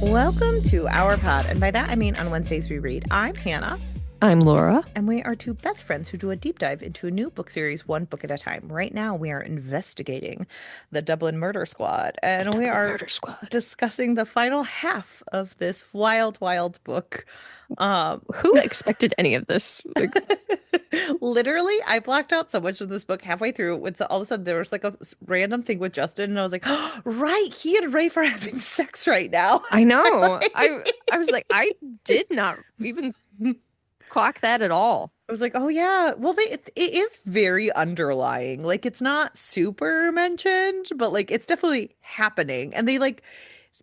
Welcome to our pod, and by that I mean on Wednesdays we read. I'm Hannah, I'm Laura. and we are two best friends who do a deep dive into a new book series, one book at a time. Right now we are investigating the Dublin Murder Squad, The and we Dublin are Murder Squad. discussing the final half of this wild, wild book. Um, Who expected any of this? Like, Literally, I blocked out so much of this book halfway through. When all of a sudden there was like a random thing with Justin, and I was like, oh, right, he and Ray are having sex right now. I know. I Like, I was like, I did not even clock that at all. I was like, oh yeah. Well, it is very underlying. Like it's not super mentioned, but like it's definitely happening. And they like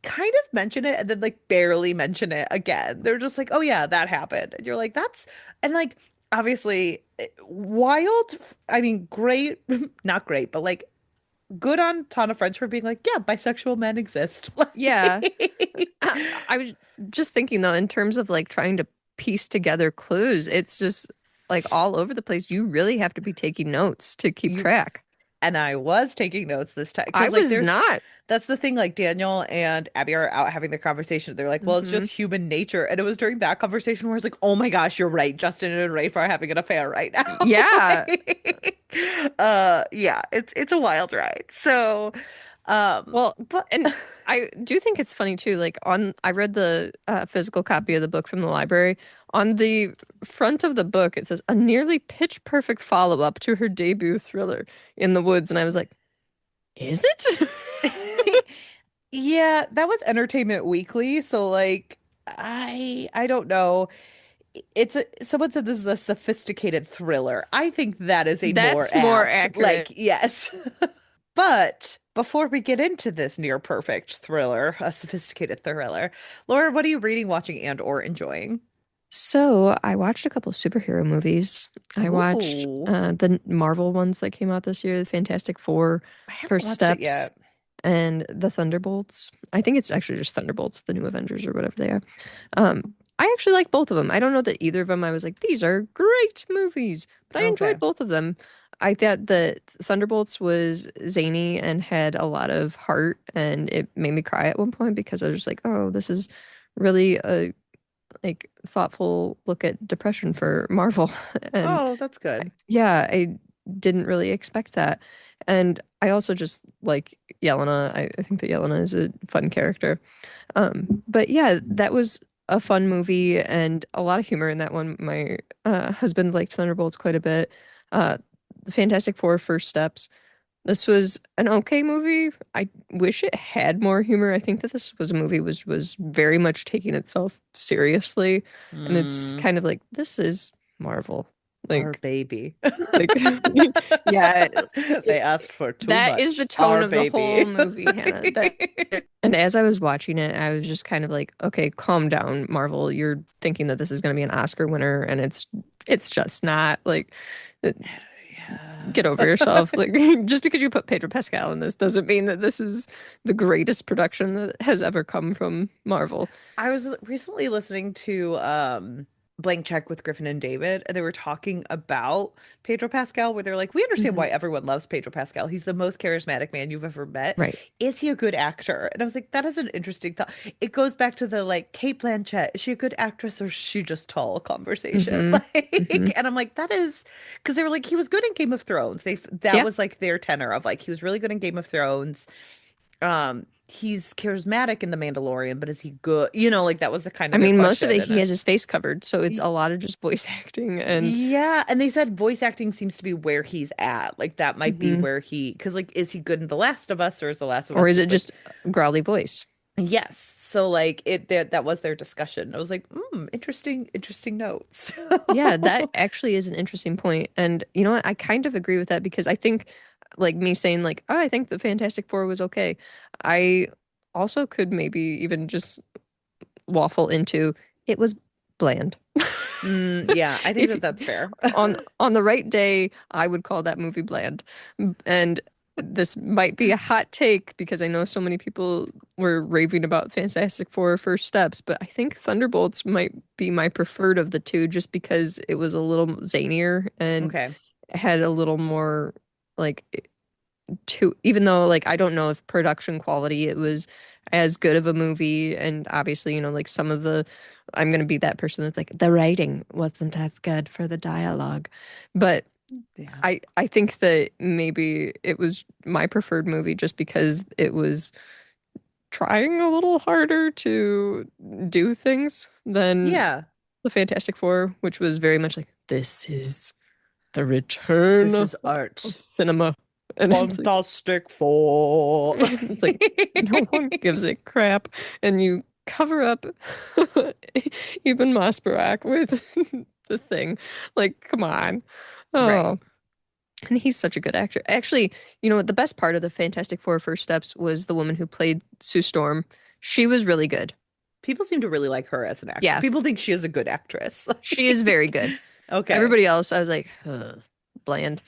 kind of mention it and then like barely mention it again. They're just like, oh yeah, that happened. And you're like, that's and like obviously wild. I mean, great, not great, but like good on Tana French for being like, yeah, bisexual men exist. Yeah. Like, I was just thinking though, in terms of like trying to piece together clues, it's just like all over the place. You really have to be taking notes to keep you track. and I was taking notes this time I because like was there's not. that's the thing, like Daniel and Abby are out having their conversation. They're like, well, it's Hmm. just human nature. And it was during that conversation where I was like, oh my gosh, you're right. Justin and Rafe are having an affair right now. Yeah. Like, yeah, it's a wild ride. So, Well, but and I do think it's funny too. Like I read the physical copy of the book from the library. On the front of the book, it says a nearly pitch perfect follow-up to her debut thriller In the Woods, and I was like, is it? yeah, that was Entertainment Weekly. So like, I don't know. It's a someone said this is a sophisticated thriller. I think that is a more That's more apt. accurate. Like, yes. But before we get into this near perfect thriller, a sophisticated thriller, Laura, what are you reading, watching, and or enjoying? So I watched a couple superhero movies. I watched Ooh, the Marvel ones that came out this year, the Fantastic Four, I haven't First watched it Steps, yet. and the Thunderbolts. I think it's actually just Thunderbolts, the new Avengers or whatever they are. I actually like both of them. I don't know that either of them I was like, these are great movies, but I enjoyed Okay. both of them. I thought the Thunderbolts was zany and had a lot of heart, and it made me cry at one point because I was just like, oh, this is really a like thoughtful look at depression for Marvel. And Oh, that's good. yeah, I didn't really expect that. And I also just like Yelena. I think that Yelena is a fun character. But yeah, that was a fun movie and a lot of humor in that one. My husband liked Thunderbolts quite a bit. The Fantastic Four First Steps. This was an okay movie. I wish it had more humor. I think that this was a movie was very much taking itself seriously, and it's Mm, kind of like this is Marvel. our Like baby. like yeah, They it, asked for too that is the much. tone Our of the whole baby. movie, Hannah. That and as I was watching it, I was just kind of like, okay, calm down, Marvel. You're thinking that this is going to be an Oscar winner, and it's just not. Like, get over Yeah. yourself. Like, just because you put Pedro Pascal in this doesn't mean that this is the greatest production that has ever come from Marvel. I was recently listening to Blank Check with Griffin and David, and they were talking about Pedro Pascal, where they're like, we understand Hmm. why everyone loves Pedro Pascal. He's the most charismatic man you've ever met. Right. Is he a good actor? And I was like, that is an interesting thought. It goes back to the like Kate Blanchett, is she a good actress or is she just tall conversation? Hmm. Hmm. Like, and I'm like, that is because they were like, he was good in Game of Thrones. That Yeah. was like their tenor of like he was really good in Game of Thrones. He's charismatic in The Mandalorian, but is he good? You know, like that was the kind I of their mean, most of question. it And he has his face covered, so it's a y- lot of just voice acting and yeah, and they said voice acting seems to be where he's at. Like that might be mhm. where because like, is he good in The Last of Us, or is The Last of Or Us is it just like, just growly voice? yes? So like that was their discussion. I was like, interesting, interesting notes. Yeah, that actually is an interesting point. And you know what? I kind of agree with that because I think, like me saying, like, oh, I think the Fantastic Four was okay. I also could maybe even just waffle into it was bland. Yeah, I think If that that's fair. on the right day, I would call that movie bland. And this might be a hot take because I know so many people were raving about Fantastic Four First Steps, but I think Thunderbolts might be my preferred of the two just because it was a little zanier and Okay. had a little more like too, even though like I don't know if production quality it was as good of a movie, and obviously, like some of the I'm gonna be that person that's like the writing wasn't as good for the dialogue. But Yeah. I think that maybe it was my preferred movie just because it was trying a little harder to do things than Yeah. the Fantastic Four, which was very much like this is the return This of is art. cinema. And Fantastic Four. it's like no one gives a crap, and you cover up even Masparak with the thing. Like, come on. Right. Oh, and he's such a good actor. Actually, you know what? The best part of the Fantastic Four First Steps was the woman who played Sue Storm. She was really good. People seem to really like her as an actor. Yeah, People think she is a good actress. she is very good. Okay. Everybody else, I was like, ugh, bland.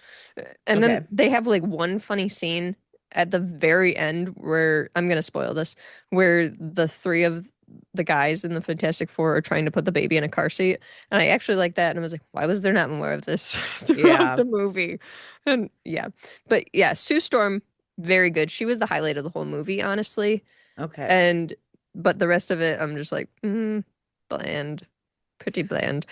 And then Okay. they have like one funny scene at the very end where I'm gonna spoil this, where the three of the guys in the Fantastic Four are trying to put the baby in a car seat. And I actually like that. And I was like, why was there not more of this throughout Yeah. the movie? And yeah. But yeah, Sue Storm, very good. She was the highlight of the whole movie, honestly. Okay. And but the rest of it, I'm just like, bland, pretty bland,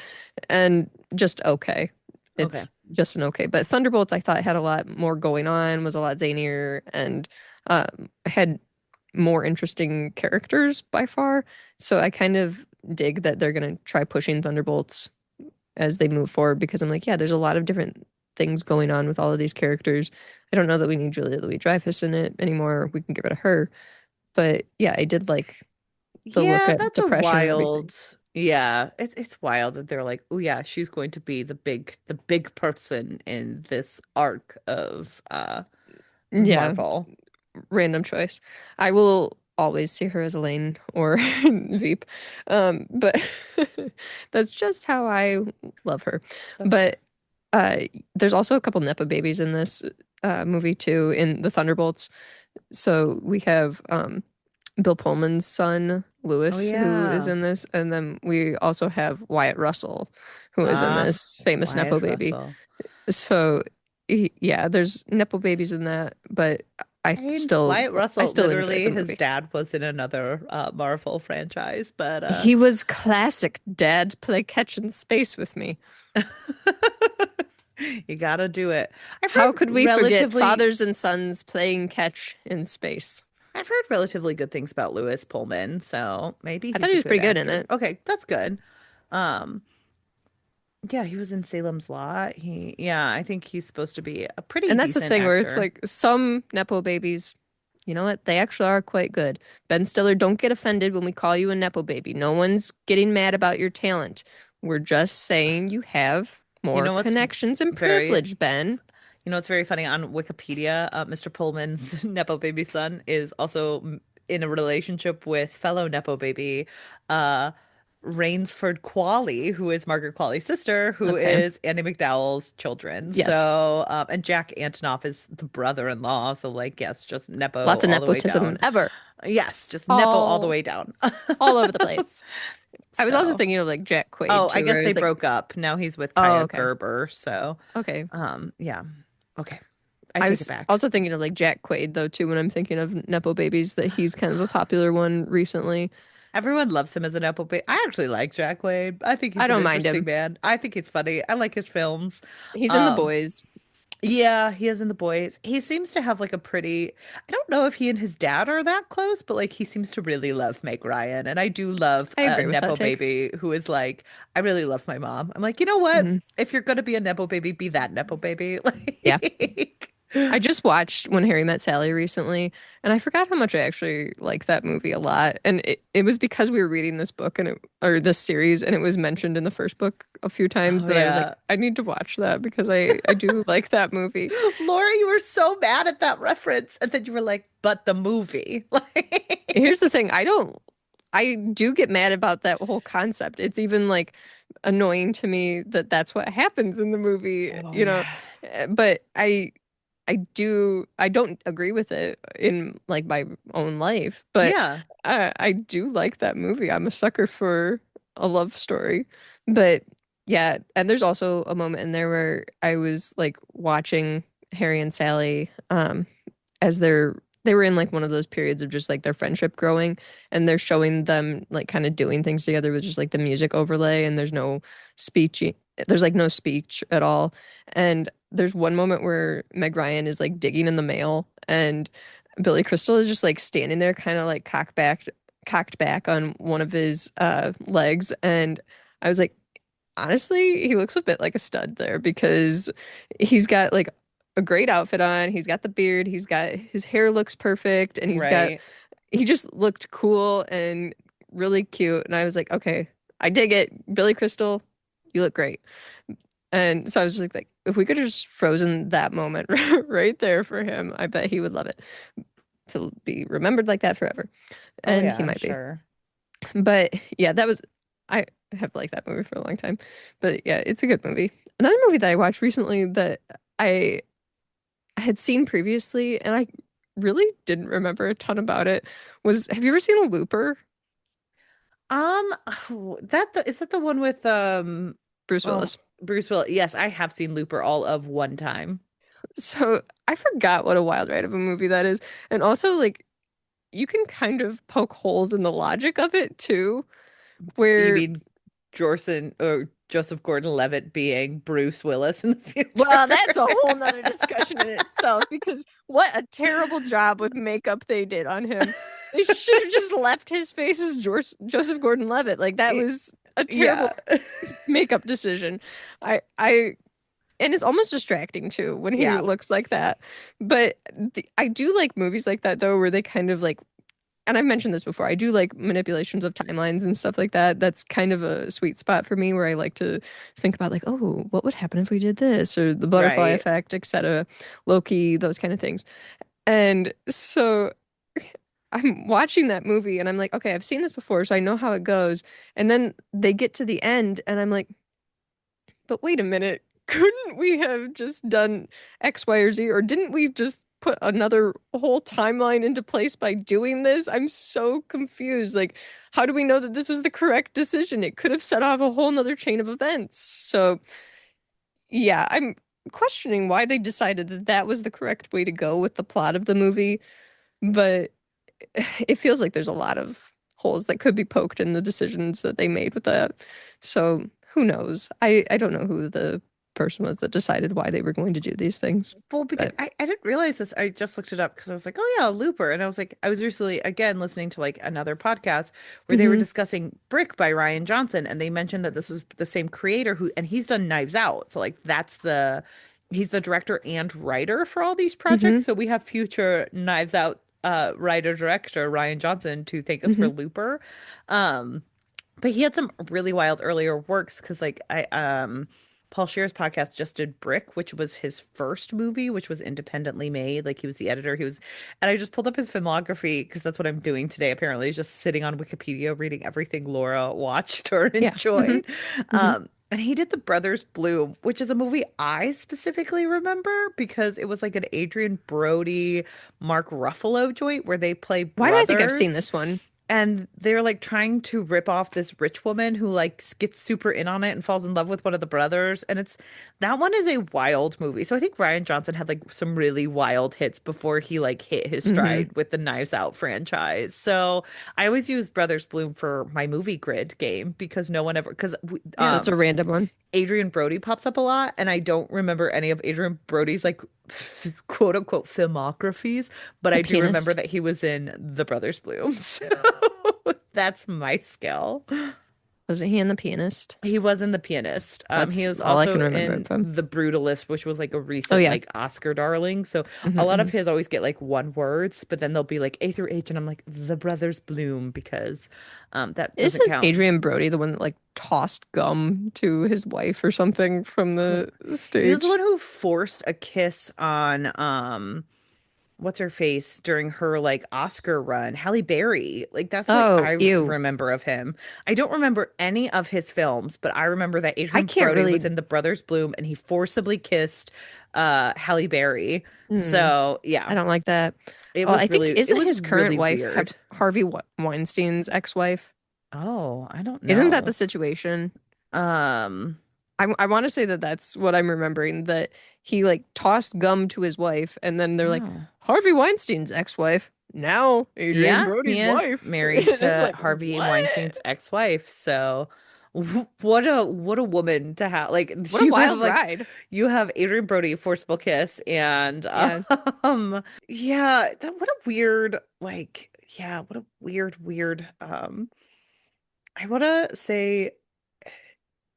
and just okay. Okay. It's just an okay. But Thunderbolts, I thought had a lot more going on, was a lot zanier, and had more interesting characters by far. So I kind of dig that they're gonna try pushing Thunderbolts as they move forward because I'm like, yeah, there's a lot of different things going on with all of these characters. I don't know that we need Julia Louis-Dreyfus in it anymore. We can get rid of her. But yeah, I did like the look Yeah, at that's a depression and everything. wild. Yeah, it's wild that they're like, oh yeah, she's going to be the big person in this arc of Yeah, Marvel. random choice. I will always see her as Elaine or Veep. But that's just how I love her. That's fair. But uh, there's also a couple Nepo babies in this movie too, in the Thunderbolts. So we have Bill Pullman's son, Oh Lewis, who is yeah. in this, and then we also have Wyatt Russell, who is in this famous Nepo Wyatt baby. Russell. So yeah, there's Nepo babies in that, but And Wyatt I Russell, still enjoyed the literally, his movie. dad was in another Marvel franchise, but He was classic dad play catch in space with me. you gotta do it. I've How heard could we forget relatively fathers and sons playing catch in space? I've heard relatively good things about Lewis Pullman, so maybe I thought he's he a was good pretty good in actor. it. Okay, that's good. Um, yeah, he was in Salem's Lot. Yeah, I think he's supposed to be a pretty And that's the decent thing where it's actor. like some Nepo babies, you know what? They actually are quite good. Ben Stiller, don't get offended when we call you a Nepo baby. No one's getting mad about your talent. We're just saying you have You more know what's connections and very, privilege, Ben. it's very funny on Wikipedia. Mr. Pullman's Nepo baby son is also in a relationship with fellow Nepo baby, uh, Rainsford Qualley, who is Margaret Qualley's sister, who Okay. is Andy McDowell's children. Yes. So, and Jack Antonoff is the brother-in-law. So, like, yes, just Nepo Lots of all the way nepotism down. ever. Yes, just Nepo all the All way down. all over the place. I was also So, thinking of like Jack Quaid oh, I too, guess where they it's like, broke up. Now he's with oh, Kaya okay. Gerber. So, Okay. yeah. Okay. I I take it was back. also thinking of like Jack Quaid though too when I'm thinking of Nepo babies that he's kind of a popular one recently. Everyone loves him as an Apple Pay. I actually like Jack Wade. I think I he's an don't mind interesting him. man. I think he's funny. I like his films. He's in The Um, Boys. yeah, he is in The Boys. He seems to have like a pretty, I don't know if he and his dad are that close, but like he seems to really love Meg Ryan. And I do love I a agree with that Nepo take. baby who is like, I really love my mom. I'm like, you know what? Hmm. If you're gonna be a Nepo baby, be that Nepo baby. Yeah. Like, I just watched When Harry Met Sally recently, and I forgot how much I actually like that movie a lot. And it was because we were reading this book or this series, and it was mentioned in the first book a few times oh that I was like, yeah. I need to watch that because I do like that movie. Laura, you were so mad at that reference. And then you were like, but the movie. Like, Here's the thing, I do get mad about that whole concept. It's even like annoying to me that that's what happens in the movie, oh you know. yeah. But I don't agree with it in like my own life, but Yeah. I do like that movie. I'm a sucker for a love story. But yeah, and there's also a moment in there where I was like watching Harry and Sally as they were in like one of those periods of just like their friendship growing, and they're showing them like kind of doing things together with just like the music overlay, and speech there's like no speech at all. And there's one moment where Meg Ryan is like digging in the mail, and Billy Crystal is just like standing there kind of like cocked back on one of his legs. And I was like, honestly, he looks a bit like a stud there, because he's got like a great outfit on. He's got the beard. He's got his hair looks perfect, and Right. he just looked cool and really cute. And I was like, okay, I dig it. Billy Crystal, you look great. And so I was just like, if we could have just frozen that moment right there for him, I bet he would love it, to be remembered like that forever. Oh And yeah, he I'm might be. sure. But yeah, I have liked that movie for a long time. But yeah, it's a good movie. Another movie that I watched recently that I had seen previously and I really didn't remember a ton about it was, have you ever seen a Looper? Is that the one with Bruce oh Willis. Bruce Willis? Yes, I have seen Looper all of one time. So I forgot what a wild ride of a movie that is. And also like you can kind of poke holes in the logic of it too, You where mean Jorson or Joseph Gordon-Levitt being Bruce Willis in the future? well, that's a whole nother discussion in itself, because what a terrible job with makeup they did on him. They should have just left his face as Joseph Gordon-Levitt. Like that was a Yeah. terrible makeup decision. I and it's almost distracting too when he Yeah. looks like that. But I do like movies like that though, where they kind of like, and I've mentioned this before, I do like manipulations of timelines and stuff like that. That's kind of a sweet spot for me, where I like to think about like, oh, what would happen if we did this, or the butterfly Right. effect, etc. Loki, those kind of things. And so I'm watching that movie and I'm like, okay, I've seen this before, so I know how it goes. And then they get to the end and I'm like, but wait a minute, couldn't we have just done X, Y, or Z? Or didn't we just put another whole timeline into place by doing this? I'm so confused. Like, how do we know that this was the correct decision? It could have set off a whole nother chain of events. So, yeah, I'm questioning why they decided that that was the correct way to go with the plot of the movie. But it feels like there's a lot of holes that could be poked in the decisions that they made with that. So who knows? I don't know who the person was that decided why they were going to do these things. Well, because But I didn't realize this. I just looked it up because I was like, oh yeah, Looper. And I was like, I was recently again listening to like another podcast where they were hmm discussing Brick by Ryan Johnson, and they mentioned that this was the same creator who, and he's done Knives Out. So like he's the director and writer for all these projects. hmm So we have future Knives Out writer director Ryan Johnson to thank us for hmm Looper. Um, but he had some really wild earlier works because like I Paul Scheer's podcast just did Brick, which was his first movie, which was independently made. Like he was the editor. And I just pulled up his filmography because that's what I'm doing today. Apparently, he's just sitting on Wikipedia reading everything Laura watched or Yeah. hmm enjoyed. hmm And he did The Brothers Bloom, which is a movie I specifically remember because it was like an Adrian Brody, Mark Ruffalo joint where they play Why do I think I've seen brothers this one? and they're like trying to rip off this rich woman who like gets super in on it and falls in love with one of the brothers. And it's that one is a wild movie. So I think Ryan Johnson had like some really wild hits before he like hit his hmm stride with the Knives Out franchise. So I always use Brothers Bloom for my movie grid game because no one ever because Yeah, that's a random one. Adrian Brody pops up a lot, and I don't remember any of Adrian Brody's like quote unquote filmographies, but The I do remember pianist. that he was in The Brothers Bloom. So that's my skill. Wasn't he in The Pianist? He was in The Pianist. He That's was all I also can remember in of him. The Brutalist, which was like a Oh recent yeah. like Oscar darling. So hmm a lot of hmm his always get like one words, but then they'll be like A through H, and I'm like The Brothers Bloom because that doesn't Isn't count. Adrian Brody the one that like tossed gum to his wife or something from the He was the stage? one who forced a kiss on what's her face during her like Oscar run, Halle Berry. Like that's what Oh, I ew. remember of him. I don't remember any of his films, but I remember that I Adrian can't Brody was really. in The Brothers Bloom and he forcibly kissed Halle Berry. Hmm, So, yeah, I don't like that. Oh, I think it isn't was his current really wife weird. Harvey Weinstein's ex-wife? Oh, I don't Isn't that the know. situation? Um I want to say that that's what I'm remembering, that he like tossed gum to his wife, and then they're like, Oh. Harvey Weinstein's ex-wife, now Adrian Yeah, he Brody's is wife. And married it's to like, Harvey what? Weinstein's ex-wife. So what a woman to have. Like What a you have wild like ride. you have Adrian Brody, Forcible Kiss, and Yeah. yeah, what a weird like yeah, what a weird I wanna say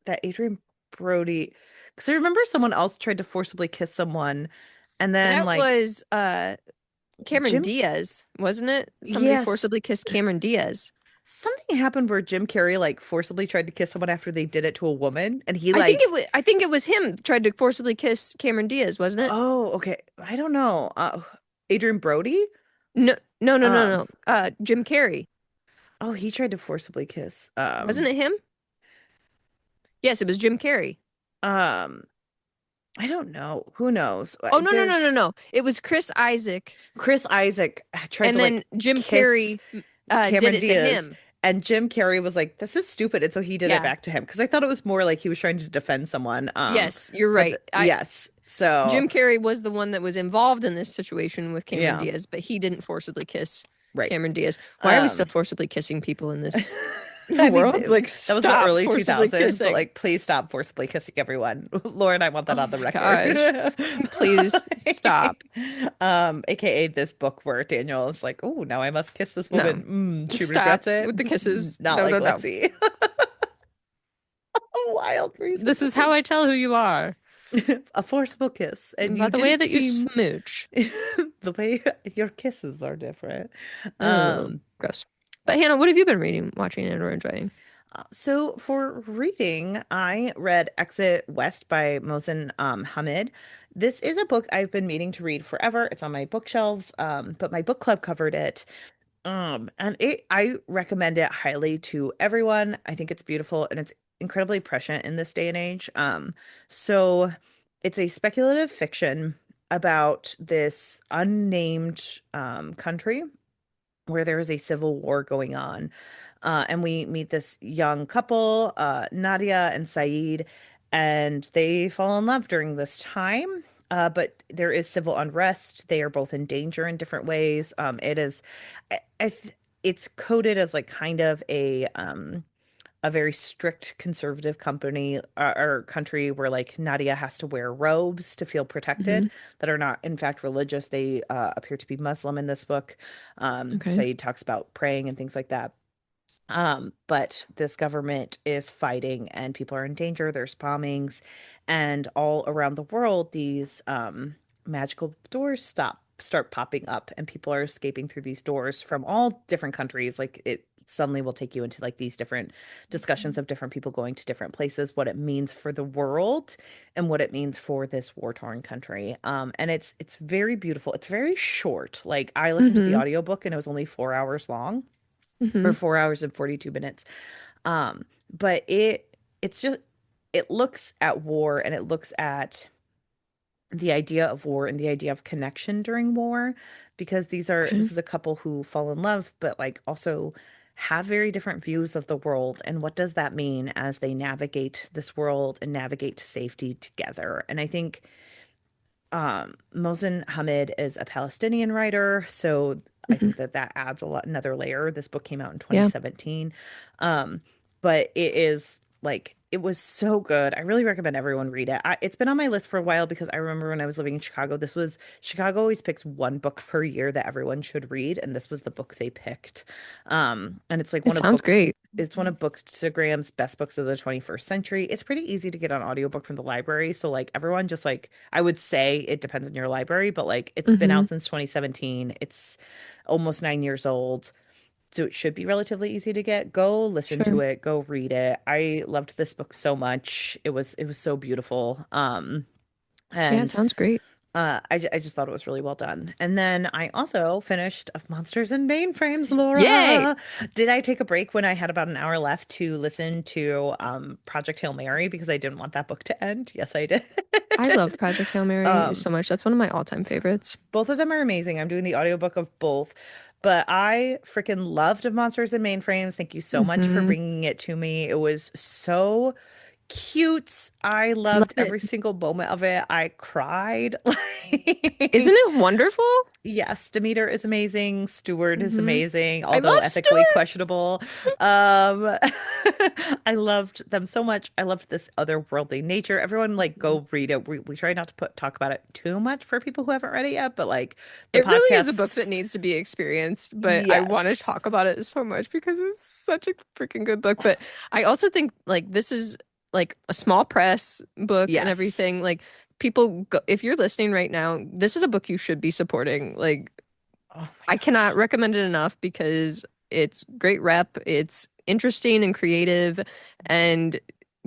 that Adrian Brody, because I remember someone else tried to forcibly kiss someone and then That like was Cameron Jim, Diaz, wasn't it? Somebody yes, forcibly kissed Cameron Diaz. something happened where Jim Carrey like forcibly tried to kiss someone after they did it to a woman, and he like, I think it was him tried to forcibly kiss Cameron Diaz, wasn't it? oh, okay, I don't know, Adrian Brody, No, no, no, no, um, no. Jim Carrey. oh, he tried to forcibly kiss, Wasn't it him? Yes, it was Jim Carrey. um, I don't know, who knows? Oh, no, no, no, no, There's no. It was Chris Isaac, Chris Isaac tried to and then like Jim kiss Carrey did Cameron it to Diaz, him. and Jim Carrey was like, "This is stupid," and so he did it Yeah. back to him because I thought it was more like he was trying to defend someone. Yes, you're But right. yes, so Jim Carrey was the one that was involved in this situation with Cameron yeah, Diaz, but he didn't forcibly kiss right. Cameron Diaz. Why are we still Um, forcibly kissing people in this I mean, world? Like, that was the stop early forcibly 2000s, but kissing. like, please stop forcibly kissing everyone. Lauren, I want that Oh on the my record. gosh. Please stop. AKA this book where Daniel is like, "Oh, now I must kiss this No. woman. She Stop regrets it." with the kisses. Not No, like no, no. Lexi. A wild reason This to is how take I tell who you are. a forcible kiss, and By you the way didn't that you seem smooch. the way your kisses are different. Oh, Um, gross. But Hannah, what have you been reading, watching, and or enjoying? so for reading, I read Exit West by Mohsin Hamid. This is a book I've been meaning to read forever. It's on my bookshelves, but my book club covered it. And I recommend it highly to everyone. I think it's beautiful and it's incredibly prescient in this day and age. So it's a speculative fiction about this unnamed country where there is a civil war going on. And we meet this young couple, Nadia and Saeed, and they fall in love during this time. But there is civil unrest. They are both in danger in different ways. It's coded as like kind of a very strict conservative company or country where like Nadia has to wear robes to feel Hmm. protected that are not in fact religious. They appear to be Muslim in this book. Okay. Saeed talks about praying and things like that. But this government is fighting and people are in danger. There's bombings, and all around the world, these magical doors start popping up, and people are escaping through these doors from all different countries. Like it suddenly will take you into like these different discussions of different people going to different places, what it means for the world and what it means for this war-torn country. And it's very beautiful. It's very short. Like I listened to the Hmm. audiobook and it was only 4 hours long or Hmm. 4 hours and 42 minutes. But it's just it looks at war and it looks at the idea of war and the idea of connection during war because Okay. this is a couple who fall in love but like also have very different views of the world and what does that mean as they navigate this world and navigate to safety together. And I think Mohsen Hamid is a Palestinian writer, so I Hmm. think that that adds a lot another layer. This book came out in Yeah. 2017. But it is like it was so good. I really recommend everyone read it. It's been on my list for a while because I remember when I was living in Chicago, this was Chicago always picks one book per year that everyone should read, and this was the book they picked. And it's like It sounds great. it's one of Bookstagram's best books of the 21st century. It's pretty easy to get on audiobook from the library. So like everyone just like I would say it depends on your library, but like it's been Hmm. out since 2017. It's almost 9 years old. So it should be relatively easy to get. Go listen to Sure. it, go read it. I loved this book so much. It was so beautiful. Yeah, it And sounds great. I just thought it was really well done. And then I also finished Of Monsters and Mainframes, Yay! Laura. Did I take a break when I had about an hour left to listen to Project Hail Mary because I didn't want that book to end? Yes, I did. I loved Project Hail Mary Um, so much. That's one of my all-time favorites. both of them are amazing. I'm doing the audiobook of both, but I freaking loved Of Monsters and Mainframes. Thank you so much for Hmm. bringing it to me. It was so cute. I Love loved it. every single moment of it. I cried. Isn't Like, it wonderful? yes, Demeter is amazing. Stewart is Hmm. amazing, I although love ethically Stuart. questionable. I loved them so much. I loved this otherworldly nature. Everyone, like, Mhm. go read it. We try not to talk about it too much for people who haven't read it yet, but like the It really is a book that podcasts, needs to be experienced, but I want to yes, talk about it so much because it's such a freaking good book. But I also think like this is like a small press book and yes. everything. Like people go, if you're listening right now, this is a book you should be supporting. Like Oh my I cannot gosh. recommend it enough because it's great rep, it's interesting and creative and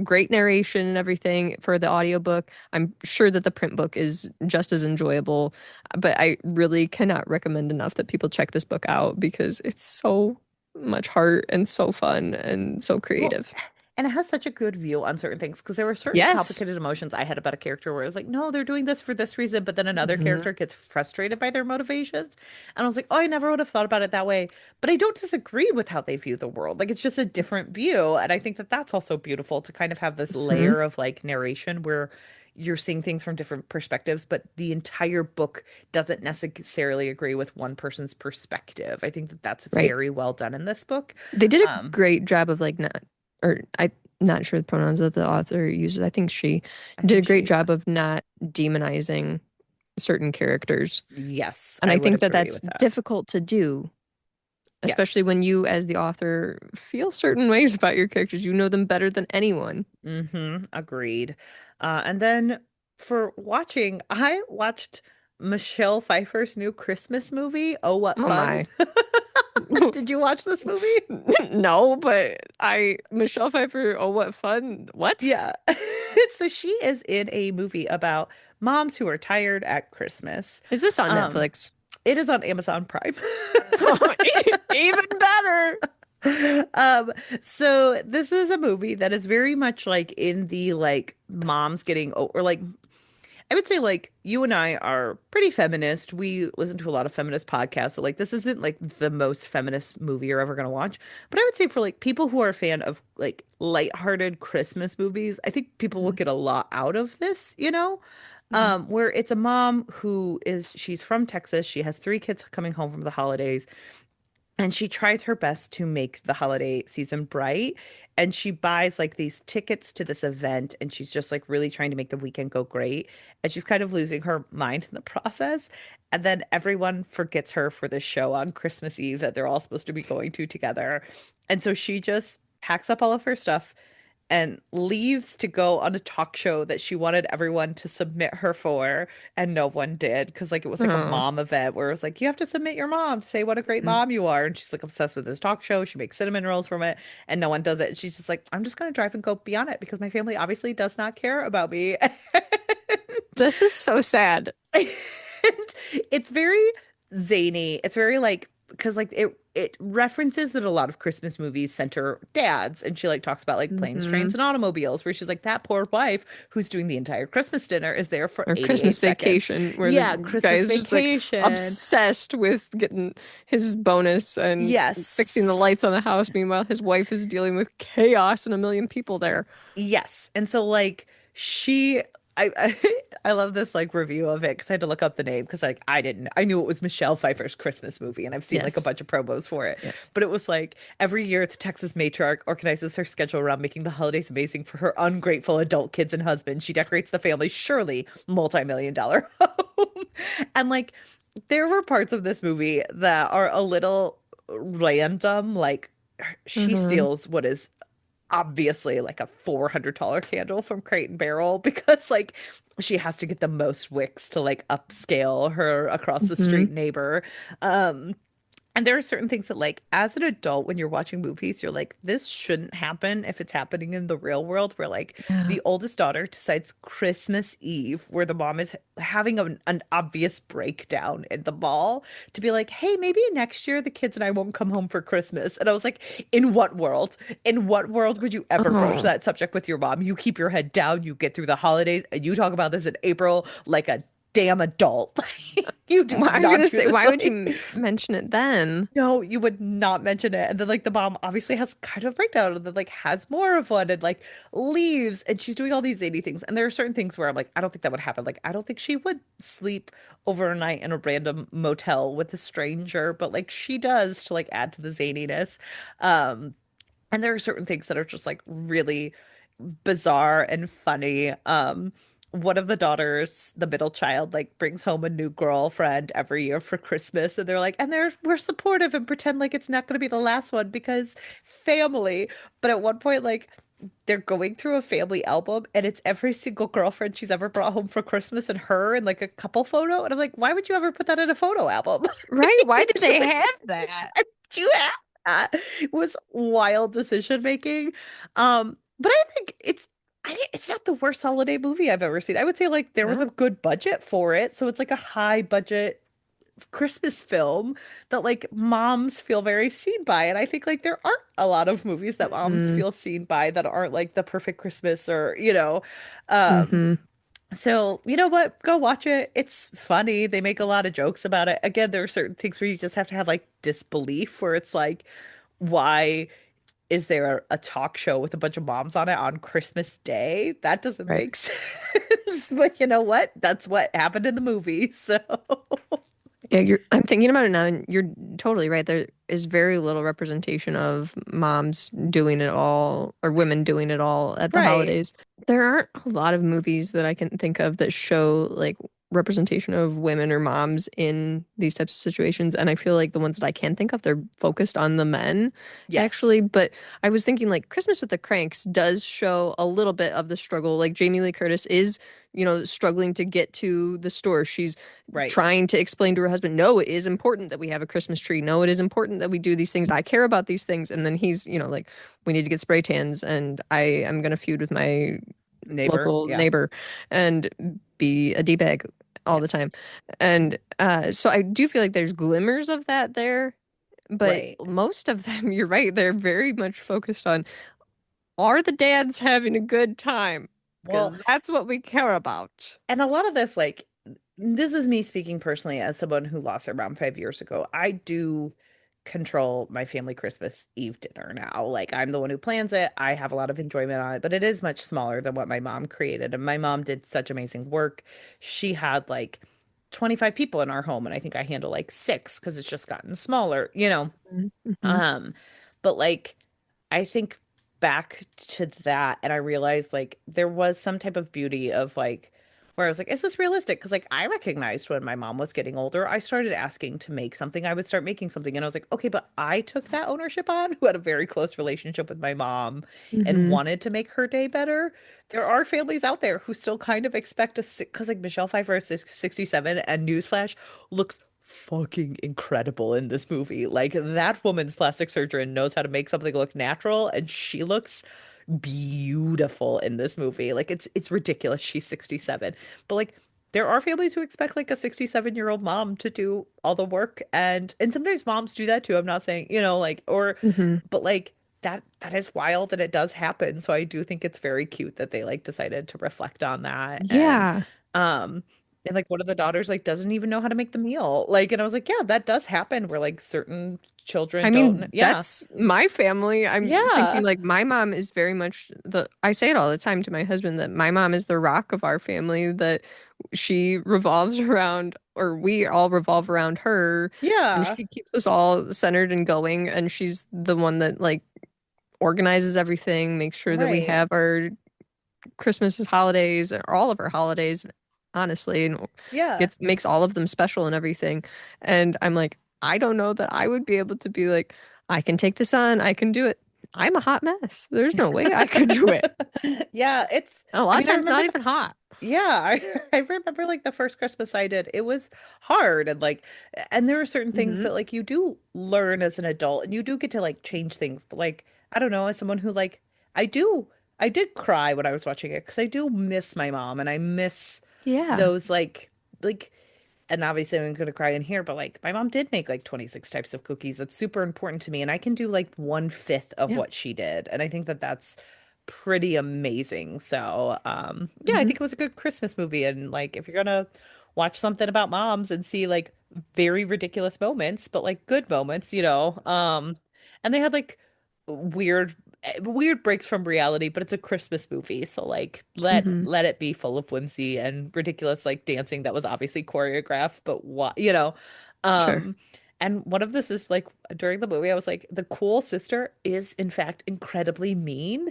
great narration and everything for the audiobook. I'm sure that the print book is just as enjoyable, but I really cannot recommend enough that people check this book out because it's so much heart and so fun and so Well, creative. and it has such a good view on certain things because there were certain Yes. complicated emotions I had about a character where I was like, no, they're doing this for this reason, but then another Hmm. character gets frustrated by their motivations. And I was like, oh, I never would have thought about it that way. But I don't disagree with how they view the world. Like, it's just a different view. And I think that that's also beautiful to kind of have this Hmm. layer of like narration where you're seeing things from different perspectives, but the entire book doesn't necessarily agree with one person's perspective. I think that that's Right. very well done in this book. They did a Um, great job of like not, or I'm not sure the pronouns that the author uses. I think she I did a think great she job of not demonizing certain characters. Yes, And I I would think that agree that's with that. difficult to do, especially Yes. when you, as the author, feel certain ways about your characters. You know them better than anyone. Agreed. And then for watching, I watched Michelle Pfeiffer's new Christmas movie. Oh, what Oh fun. my. Did you watch this movie? No, but Michelle Pfeiffer, oh, what fun. What? Yeah. So she is in a movie about moms who are tired at Christmas. Is this on Um, Netflix? it is on Amazon Prime. Even better. Um, so this is a movie that is very much like in the like moms getting or like I would say like you and I are pretty feminist. We listen to a lot of feminist podcasts. So like this isn't like the most feminist movie you're ever gonna watch. But I would say for like people who are a fan of like lighthearted Christmas movies, I think people will Mhm. get a lot out of this, you know? Mhm. Where it's a mom who is she's from Texas. She has three kids coming home from the holidays. And she tries her best to make the holiday season bright. And she buys like these tickets to this event. And she's just like really trying to make the weekend go great. And she's kind of losing her mind in the process. And then everyone forgets her for this show on Christmas Eve that they're all supposed to be going to together. And so she just packs up all of her stuff and leaves to go on a talk show that she wanted everyone to submit her for, and no one did because like it was like a Oh. mom event where it was like you have to submit your mom to say what a great Mhm. mom you are, and she's like obsessed with this talk show. She makes cinnamon rolls from it, and no one does it. And she's just like, I'm just gonna drive and go be on it because my family obviously does not care about me. This is so sad. And it's very zany. It's very like because like it references that a lot of Christmas movies center dads, and she like talks about like planes, trains, Hmm. and automobiles, where she's like that poor wife who's doing the entire Christmas dinner is there for Or Christmas 88 seconds. Vacation, where the Yeah, Christmas guy's just like vacation. obsessed with getting his bonus and fixing the Yes. lights on the house. Meanwhile, his wife is dealing with chaos and a million people there. Yes. And so like she I I love this like review of it because I had to look up the name because like I knew it was Michelle Pfeiffer's Christmas movie and I've seen like a Yes. bunch of promos for it. Yes. But it was like every year the Texas matriarch organizes her schedule around making the holidays amazing for her ungrateful adult kids and husband. She decorates the family's surely multi-million dollar home. And like there were parts of this movie that are a little random, like she Hmm. steals what is obviously like a $400 candle from Crate and Barrel because like she has to get the most wicks to like upscale her across the Hmm. street neighbor. Um and there are certain things that, like, as an adult, when you're watching movies, you're like, this shouldn't happen if it's happening in the real world, where, like, Yeah. the oldest daughter decides Christmas Eve, where the mom is having an obvious breakdown in the mall, to be like, hey, maybe next year the kids and I won't come home for Christmas. And I was like, in what world? In what world would you ever broach Oh. that subject with your mom? You keep your head down, you get through the holidays, and you talk about this in April like a damn adult. You do Well, I was not gonna do say, this why would you like mention it then? no, you would not mention it. And then like the mom obviously has kind of a breakdown and then like has more of one and like leaves and she's doing all these zany things. And there are certain things where I'm like, I don't think that would happen. Like I don't think she would sleep overnight in a random motel with a stranger, but like she does to like add to the zaniness. Um, and there are certain things that are just like really bizarre and funny. One of the daughters, the middle child, like brings home a new girlfriend every year for Christmas, and they're like, and we're supportive and pretend like it's not going to be the last one because family. But at one point, like they're going through a family album, and it's every single girlfriend she's ever brought home for Christmas, and her and like a couple photo. And I'm like, why would you ever put that in a photo album? Right? Why did It's they like, have that? do you have that? It was wild decision making. But I think it's not the worst holiday movie I've ever seen. I would say like there was a No. good budget for it, so it's like a high budget Christmas film that like moms feel very seen by. And I think like there aren't a lot of movies that moms Mm-hmm. feel seen by that aren't like the perfect Christmas or, you know. Um, Mm-hmm. so you know what? Go watch it. It's funny. They make a lot of jokes about it. Again, there are certain things where you just have to have like disbelief where it's like, why is there a talk show with a bunch of moms on it on Christmas Day? That doesn't Right. make sense. But you know what? That's what happened in the movie. So Yeah, I'm thinking about it now, and you're totally right. There is very little representation of moms doing it all or women doing it all at the right. holidays. There aren't a lot of movies that I can think of that show like representation of women or moms in these types of situations. And I feel like the ones that I can think of, they're focused on the men, Yes. actually. But I was thinking like Christmas with the Cranks does show a little bit of the struggle. Like Jamie Lee Curtis is, struggling to get to the store. She's Right. trying to explain to her husband, no, it is important that we have a Christmas tree. No, it is important that we do these things. I care about these things. And then he's, like, we need to get spray tans and I am going to feud with my Neighbor. local Yeah. neighbor and be a D-bag all the Yes. time. And so I do feel like there's glimmers of that there. But Right. most of them, you're right, they're very much focused on, are the dads having a good time? Well, Because that's what we care about. and a lot of this, like, this is me speaking personally as someone who lost their mom 5 years ago. I do control my family Christmas Eve dinner now. Like, I'm the one who plans it. I have a lot of enjoyment on it, but it is much smaller than what my mom created. And my mom did such amazing work. She had like 25 people in our home, and I think I handle like six because it's just gotten smaller, you know. Mm-hmm. Um, but like I think back to that and I realized like there was some type of beauty of like where I was like, is this realistic? Because like I recognized when my mom was getting older, I started asking to make something. I would start making something and I was like, okay, but I took that ownership on who had a very close relationship with my mom and Mm-hmm. wanted to make her day better. There are families out there who still kind of expect us because like Michelle Pfeiffer is 67 and newsflash looks fucking incredible in this movie. Like that woman's plastic surgeon knows how to make something look natural and she looks beautiful in this movie. Like it's ridiculous. She's 67. But like there are families who expect like a 67-year-old mom to do all the work and sometimes moms do that too. I'm not saying, you know, like or Mm-hmm. but like that is wild and it does happen. So I do think it's very cute that they like decided to reflect on that Yeah. um and like one of the daughters like doesn't even know how to make the meal. Like and I was like, yeah, that does happen where like certain children I don't mean, yeah. that's my family. I'm thinking Yeah. like my mom is very much I say it all the time to my husband that my mom is the rock of our family, that she revolves around, or we all revolve around her, and Yeah. she keeps us all centered and going. And she's the one that like organizes everything, makes sure that we Right. have our Christmas holidays or all of our holidays, honestly, and Yeah. makes all of them special and everything. And I'm like, I don't know that I would be able to be like, I can take this on, I can do it. I'm a hot mess. There's no way I could do it. Yeah, it's And a I lot of mean, I times remember not the even hot. yeah, I remember like the first Christmas I did. It was hard and like and there are certain things Hmm. that like you do learn as an adult and you do get to like change things. But like I don't know, as someone who like I do I did cry when I was watching it because I do miss my mom and I miss Yeah. those like and obviously I'm gonna cry in here, but like my mom did make like 26 types of cookies. That's super important to me, and I can do like 1/5 of Yeah. what she did, and I think that that's pretty amazing. So, yeah, I Hmm. think it was a good Christmas movie, and like if you're gonna watch something about moms and see like very ridiculous moments, but like good moments, you know. And they had like weird weird breaks from reality, but it's a Christmas movie, so like Hmm. let it be full of whimsy and ridiculous like dancing that was obviously choreographed, but what, you know. Sure. Um and one of this is like during the movie, I was like, the cool sister is in fact incredibly mean.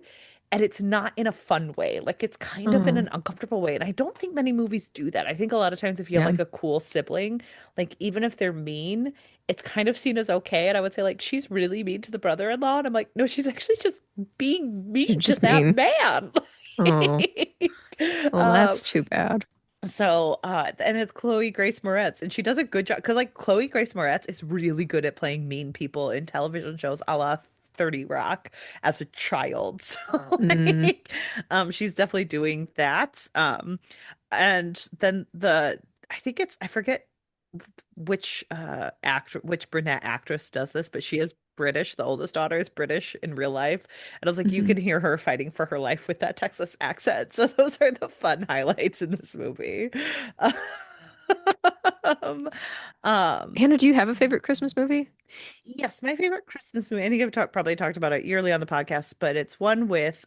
And it's not in a fun way. Like it's kind of in Oh, an uncomfortable way. And I don't think many movies do that. I think a lot of times if you have yeah. like a cool sibling, like even if they're mean, it's kind of seen as okay. And I would say like she's really mean to the brother-in-law. And I'm like, no, she's actually just being She's mean to just that mean. man. Oh, well, Um, that's too bad. and it's Chloe Grace Moretz, and she does a good job because, like, Chloe Grace Moretz is really good at playing mean people in television shows, a la 30 Rock, as a child. So, Mm, like, she's definitely doing that. And then I think I forget which brunette actress does this, but she is British. The oldest daughter is British in real life. And I was like, you mhm. can hear her fighting for her life with that Texas accent. So those are the fun highlights in this movie. Um, um, Hannah, do you have a favorite Christmas movie? yes, my favorite Christmas movie. I think probably talked about it yearly on the podcast, but it's one with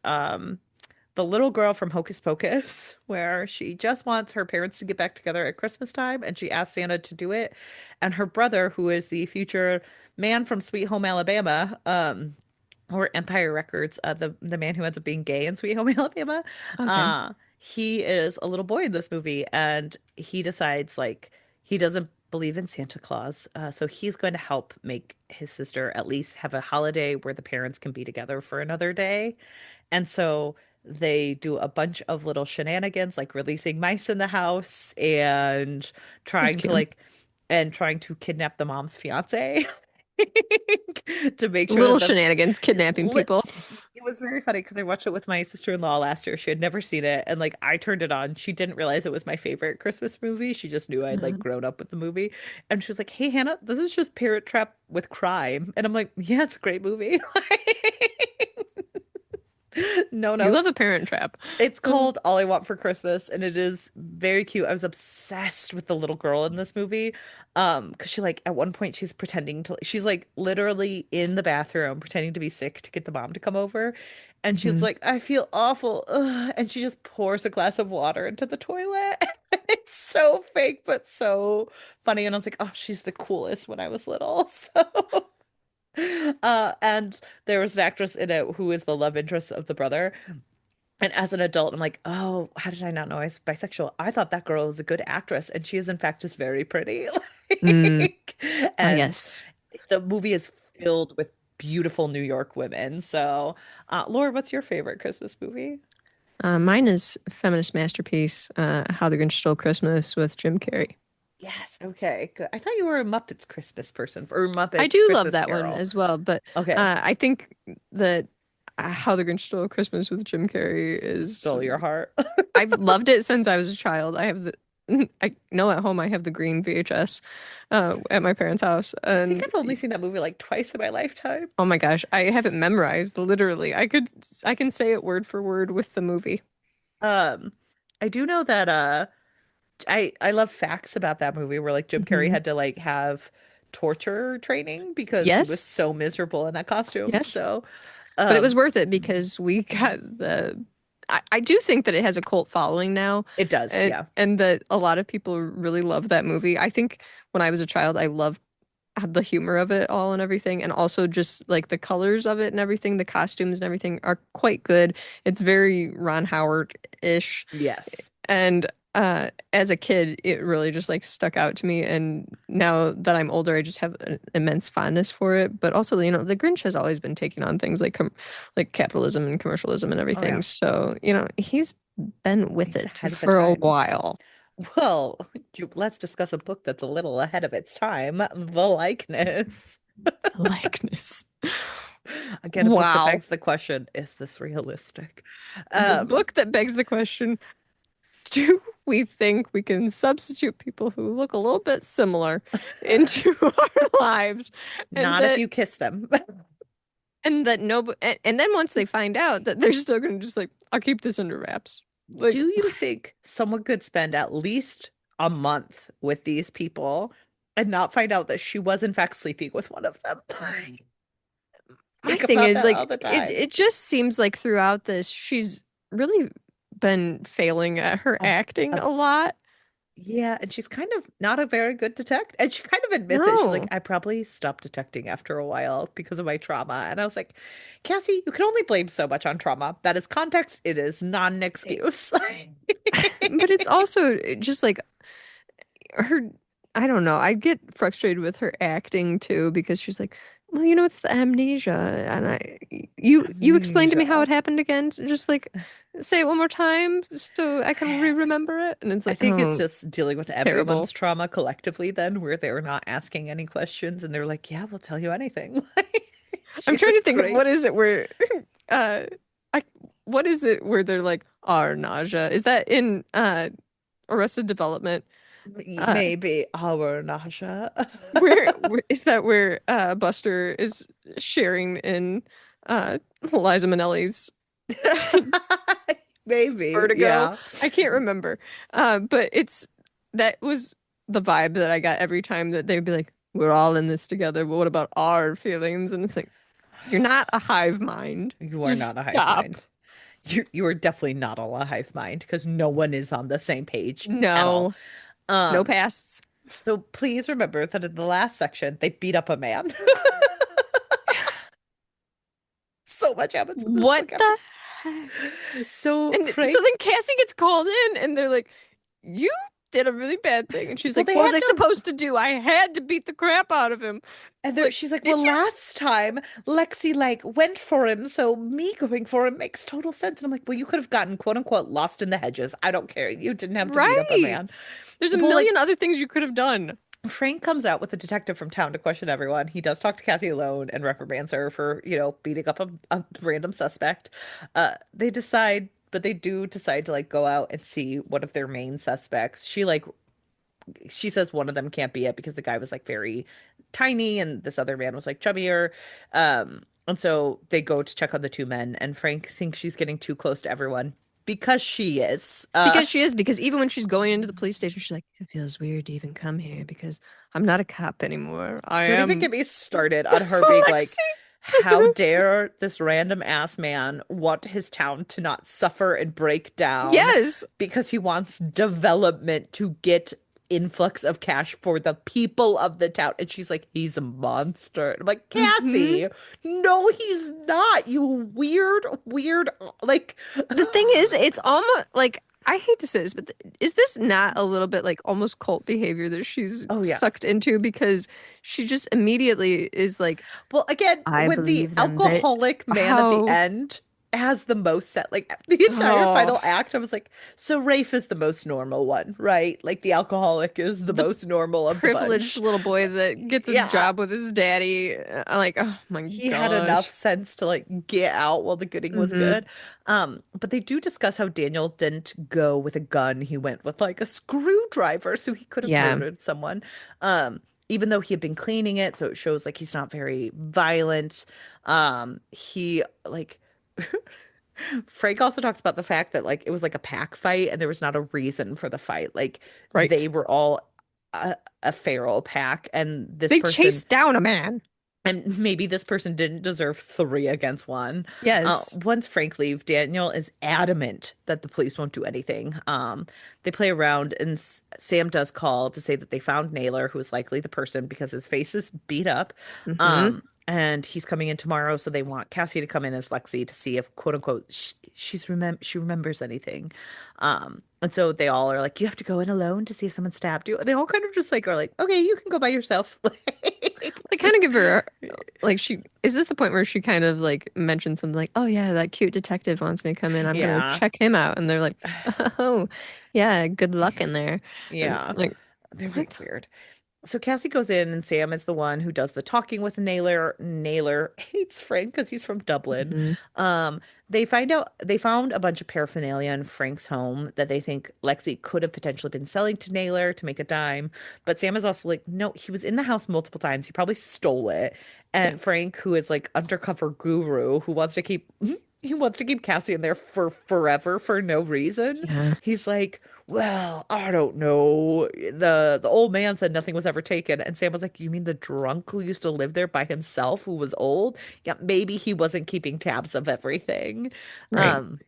the little girl from Hocus Pocus, where she just wants her parents to get back together at Christmas time, and she asks Santa to do it. And her brother, who is the future man from Sweet Home Alabama, or Empire Records, the man who ends up being gay in Sweet Home Alabama, Okay. he is a little boy in this movie, and he decides like he doesn't believe in Santa Claus, so he's going to help make his sister at least have a holiday where the parents can be together for another day. And so they do a bunch of little shenanigans, like releasing mice in the house and That's trying to cute. trying to kidnap the mom's fiance to make sure Little that the shenanigans, kidnapping lit people. it was very funny because I watched it with my sister-in-law last year. She had never seen it, and like I turned it on. She didn't realize it was my favorite Christmas movie. She just knew I'd like Uh, grown up with the movie. And she was like, "Hey Hannah, this is just Parent Trap with crime." And I'm like, "Yeah, it's a great movie." No you love notes. a Parent Trap. It's Uh, called All I Want for Christmas, and it is very cute. I was obsessed with the little girl in this movie. Because she like at one point she's like literally in the bathroom pretending to be sick to get the mom to come over. And she's mhm. like, I feel awful. Ugh. And she just pours a glass of water into the toilet. It's so fake, but so funny. And I was like, oh, she's the coolest when I was little. And there was an actress in it who is the love interest of the brother. And as an adult, I'm like, oh, how did I not know I was bisexual? I thought that girl was a good actress, and she is in fact just very pretty. Mm, Like, and yes. the movie is filled with beautiful New York women. So, Laura, what's your favorite Christmas movie? Mine is Feminist Masterpiece, How the Grinch Stole Christmas with Jim Carrey. Yes, okay, good. I thought you were a Muppets Christmas person or I Muppets do love Christmas that one Carol. as well, but Okay, I think that How the Grinch Stole Christmas with Jim Carrey is stole your heart. I've loved it since I was a child. I have the I know at home I have the green VHS at my parents' house, I think and I've only seen that movie like twice in my lifetime. oh my gosh, I have it memorized literally. I can say it word for word with the movie. Um, I do know that I love facts about that movie where like Jim Carrey Hmm. had to like have torture training because he was Yes, so miserable in that costume. yes, So, but it was um, worth it because we got the. I do think that it has a cult following now, it does, yeah. and that a lot of people really love that movie. I think when I was a child, I loved the humor of it all and everything, and also just like the colors of it and everything, the costumes and everything are quite good. It's very Ron Howard-ish, Yes. and as a kid, it really just like stuck out to me. And now that I'm older, I just have an immense fondness for it. But also, the Grinch has always been taking on things like capitalism and commercialism and Oh yeah. everything. So, he's been with He's it ahead of the for a times. while. Well, let's discuss a book that's a little ahead of its time, The Likeness. The likeness. Again, a book that Wow. begs the question, is this realistic? The Um, book that begs the question, do we think we can substitute people who look a little bit similar into our lives, and Not if that you kiss them. no, and then once they find out that they're still going to just like, I'll keep this under wraps. Do Like, you think someone could spend at least a month with these people and not find out that she was in fact sleeping with one of them. My Think thing about is that all like the it time. it just seems like throughout this she's really been failing at her Uh, acting uh, a lot. yeah, and she's kind of not a very good detective. And she kind of admits it. She's like, No. I probably stopped detecting after a while because of my trauma. And I was like, Cassie, you can only blame so much on trauma. That is context. It is not an excuse. But it's also just like her, I don't know. I get frustrated with her acting too because she's like, well, it's the amnesia, and you explained to me how Amnesia. it happened again. So just like say it one more time so I can re-remember it. And it's I like, think it's oh, just dealing with terrible. everyone's trauma collectively, then, where they're not asking any questions and they're like, yeah, we'll tell you anything. I'm She's a trying to think of great. what is it where uh I what is it where they're like, our nausea? Is that in Arrested Development? Uh Maybe our nausea. where is that where Buster is sharing in uh Liza Minnelli's Maybe, Vertigo? yeah. I can't remember. But that was the vibe that I got every time that they'd be like, we're all in this together, but what about our feelings? And it's like, you're not a hive mind. You are Just not a hive stop. mind. You are definitely not all a hive mind because no one is on the same page at all. No, no Um, pasts. so please remember that in the last section they beat up a man. So much happens in this What book after. the heck? So And so Frank, then Cassie gets called in and they're like, you did a really bad thing. And she's well, like, they what was had I to. supposed to do? I had to beat the crap out of him. And there, Like, she's like, did well, you? last time Lexi like went for him, so me going for him makes total sense. And I'm like, well, you could have gotten quote unquote lost in the hedges. I don't care. You didn't have to beat up a man. Right. There's a Well, like million other things you could have done. Frank comes out with a detective from town to question everyone. He does talk to Cassie alone and reprimands her for, beating up a random suspect. They decide, but they do decide to like go out and see one of their main suspects. She says one of them can't be it because the guy was like very tiny and this other man was like chubbier. And so they go to check on the two men, and Frank thinks she's getting too close to everyone because she is. Because she is, because even when she's going into the police station, she's like, it feels weird to even come here because I'm not a cop anymore. I Don't even am get me started on her being like, Lexi. how dare this random ass man want his town to not suffer and break down Yes. because he wants development to get influx of cash for the people of the town. And she's like, he's a monster. I'm like, Hmm. Cassie, no, he's not. You weird, weird, like, The thing is, it's almost like I hate to say this, but is this not a little bit like almost cult behavior that she's oh yeah. sucked into because she just immediately is like, Well, again, I when the believe them. That alcoholic man at the how end has the most set, like the entire oh final act, I was like, so Rafe is the most normal one, right? Like the alcoholic is the the most normal of the privileged bunch. little boy that gets a Yeah, job with his daddy. I'm like, oh my he had enough gosh. sense to like get out while the gooding was Hmm. good. But they do discuss how Daniel didn't go with a gun. He went with like a screwdriver, so he could have Yeah. murdered someone. Even though he had been cleaning it, so it shows like he's not very violent. He like Frank also talks about the fact that like it was like a pack fight and there was not a reason for the fight. Like Right. they were all a feral pack, and this They person chased down a man. and maybe this person didn't deserve three against one. Yes. Once Frank leaves, Daniel is adamant that the police won't do anything. They play around, and Sam does call to say that they found Naylor, who is likely the person because his face is beat up. Hmm. And he's coming in tomorrow, so they want Cassie to come in as Lexi to see if, quote unquote, she remembers anything. And so they all are like, you have to go in alone to see if someone stabbed you. And they all kind of just like are like, okay, you can go by yourself. They kind of give her like she is this the point where she kind of like mentions something like, oh yeah, that cute detective wants me to come in. I'm gonna Yeah. check him out. And they're like, oh yeah, good luck in there. And Yeah. like, They're very what? weird. So Cassie goes in, and Sam is the one who does the talking with Naylor. Naylor hates Frank because he's from Dublin. Hmm. They found a bunch of paraphernalia in Frank's home that they think Lexi could have potentially been selling to Naylor to make a dime. But Sam is also like, no, he was in the house multiple times. He probably stole it. Yeah. And Frank, who is like undercover guru, who wants to keep he wants to keep Cassie in there for forever for no reason. Yeah. He's like, well, I don't know. The old man said nothing was ever taken. And Sam was like, you mean the drunk who used to live there by himself who was old? Yeah, maybe he wasn't keeping tabs of everything. Right. Um,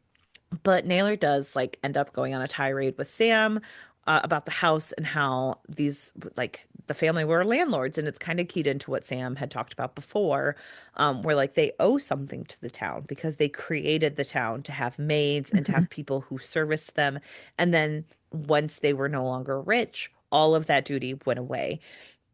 but Naylor does like end up going on a tirade with Sam about the house and how these like the family were landlords, and it's kind of keyed into what Sam had talked about before, where like they owe something to the town because they created the town to have maids and to Hmm. have people who serviced them, and then once they were no longer rich, all of that duty went away.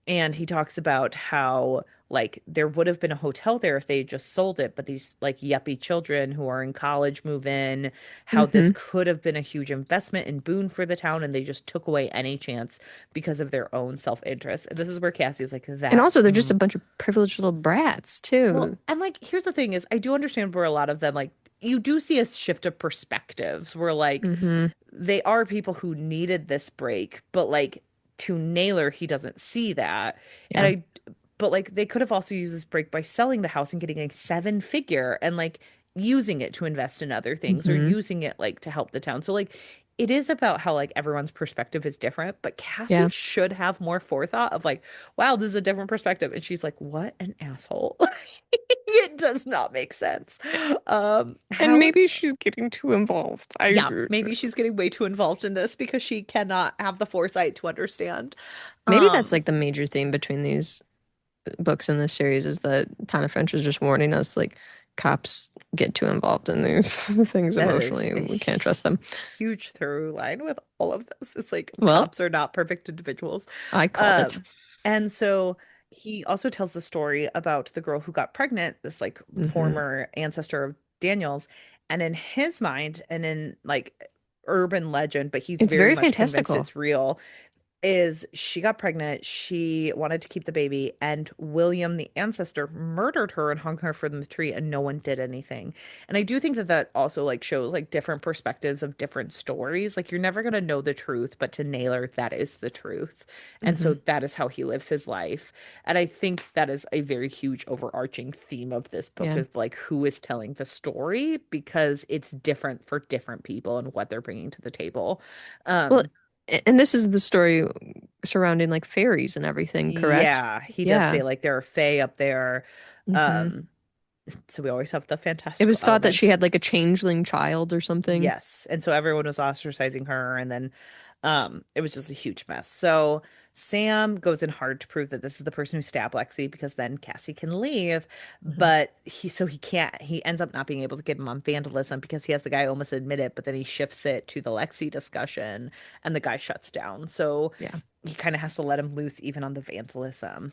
And he talks about how like there would have been a hotel there if they had just sold it, but these like yuppie children who are in college move in, how this Hmm. could have been a huge investment and boon for the town, and they just took away any chance because of their own self-interest. And this is where Cassie's like And that. also, they're just a bunch of privileged little brats, Well, too. and like here's the thing is I do understand where a lot of them like you do see a shift of perspectives where like Hmm. they are people who needed this break, but like to Naylor, he doesn't see that. And Yeah. I, but like they could have also used this break by selling the house and getting a seven figure and like using it to invest in other things or Hmm. using it like to help the town. So like it is about how like everyone's perspective is different, but Cassie Yeah. should have more forethought of like, wow, this is a different perspective. And she's like, what an asshole. It does not make sense. And How maybe she's getting too involved. yeah, maybe she's getting way too involved in this because she cannot have the foresight to understand. Maybe that's Um, like the major theme between these books in this series is that Tana French is just warning us like cops get too involved in these things that is emotionally. a We can't trust them. huge through line with all of this. It's like Well, cops are not perfect individuals. I called it. Um, and so he also tells the story about the girl who got pregnant, this like Hmm. former ancestor of Daniel's. And in his mind, and in like urban legend, but he's It's very very much convinced fantastical. it's real, is she got pregnant, she wanted to keep the baby, and William, the ancestor, murdered her and hung her from the tree, and no one did anything. And I do think that that also like shows like different perspectives of different stories. Like you're never going to know the truth, but to Naylor, that is the truth. And so Hmm. that is how he lives his life. And I think that is a very huge overarching theme of this book Yeah. of like who is telling the story because it's different for different people and what they're bringing to the table. Well, Um, and this is the story surrounding like fairies and everything, correct? Yeah, he does Yeah. say like there are fae up there. Hmm. Um, so we always have the It fantastical was thought that she elements. had like a changeling child or something. Yes. And so everyone was ostracizing her, and then it was just a huge mess. So Sam goes in hard to prove that this is the person who stabbed Lexi because then Cassie can leave. Hmm. But he can't, he ends up not being able to get him on vandalism because he has the guy almost admit it, but then he shifts it to the Lexi discussion and the guy shuts down. So Yeah. he kind of has to let him loose even on the vandalism.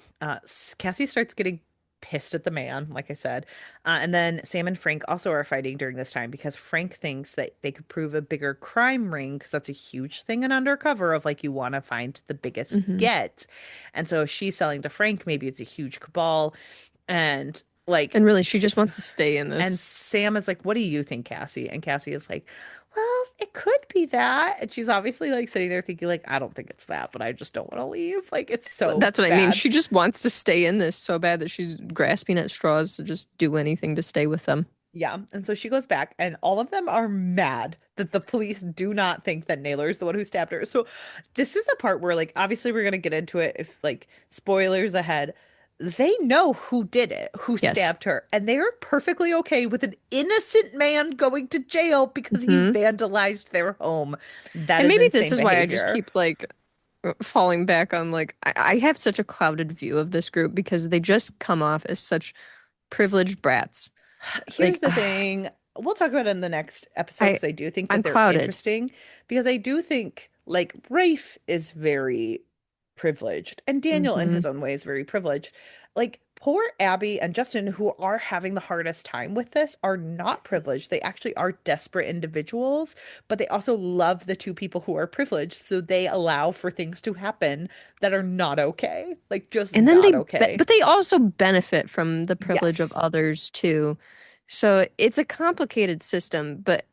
Cassie starts getting pissed at the man, like I said. And then Sam and Frank also are fighting during this time because Frank thinks that they could prove a bigger crime ring because that's a huge thing in undercover of like you want to find the biggest Hmm. get. And so she's selling to Frank, maybe it's a huge cabal. And like And really, she just wants to stay in and this. Sam is like, "What do you think, Cassie?" And Cassie is like, "Well, it could be that." And she's obviously like sitting there thinking like, "I don't think it's that, but I just don't want to leave." Like it's so That's what I mean. bad. She just wants to stay in this so bad that she's grasping at straws to just do anything to stay with them. Yeah. And so she goes back, and all of them are mad that the police do not think that Naylor is the one who stabbed her. So this is the part where, like, obviously we're gonna get into it if like spoilers ahead. They know who did it, who Yes. stabbed her, and they are perfectly okay with an innocent man going to jail because he Hmm. vandalized their home. That And is maybe this insane is why I just behavior. keep like falling back on like I have such a clouded view of this group because they just come off as such privileged brats. Here's Like the thing. We'll talk about it in the next episode I because I do think I'm that they're clouded. interesting. Because I do think like Rafe is very privileged, and Daniel in Hmm. his own way is very privileged. Like poor Abby and Justin, who are having the hardest time with this, are not privileged. They actually are desperate individuals, but they also love the two people who are privileged, so they allow for things to happen that are not okay. Like just And then not okay. but they also benefit from the privilege of Yes. others too. So it's a complicated system, but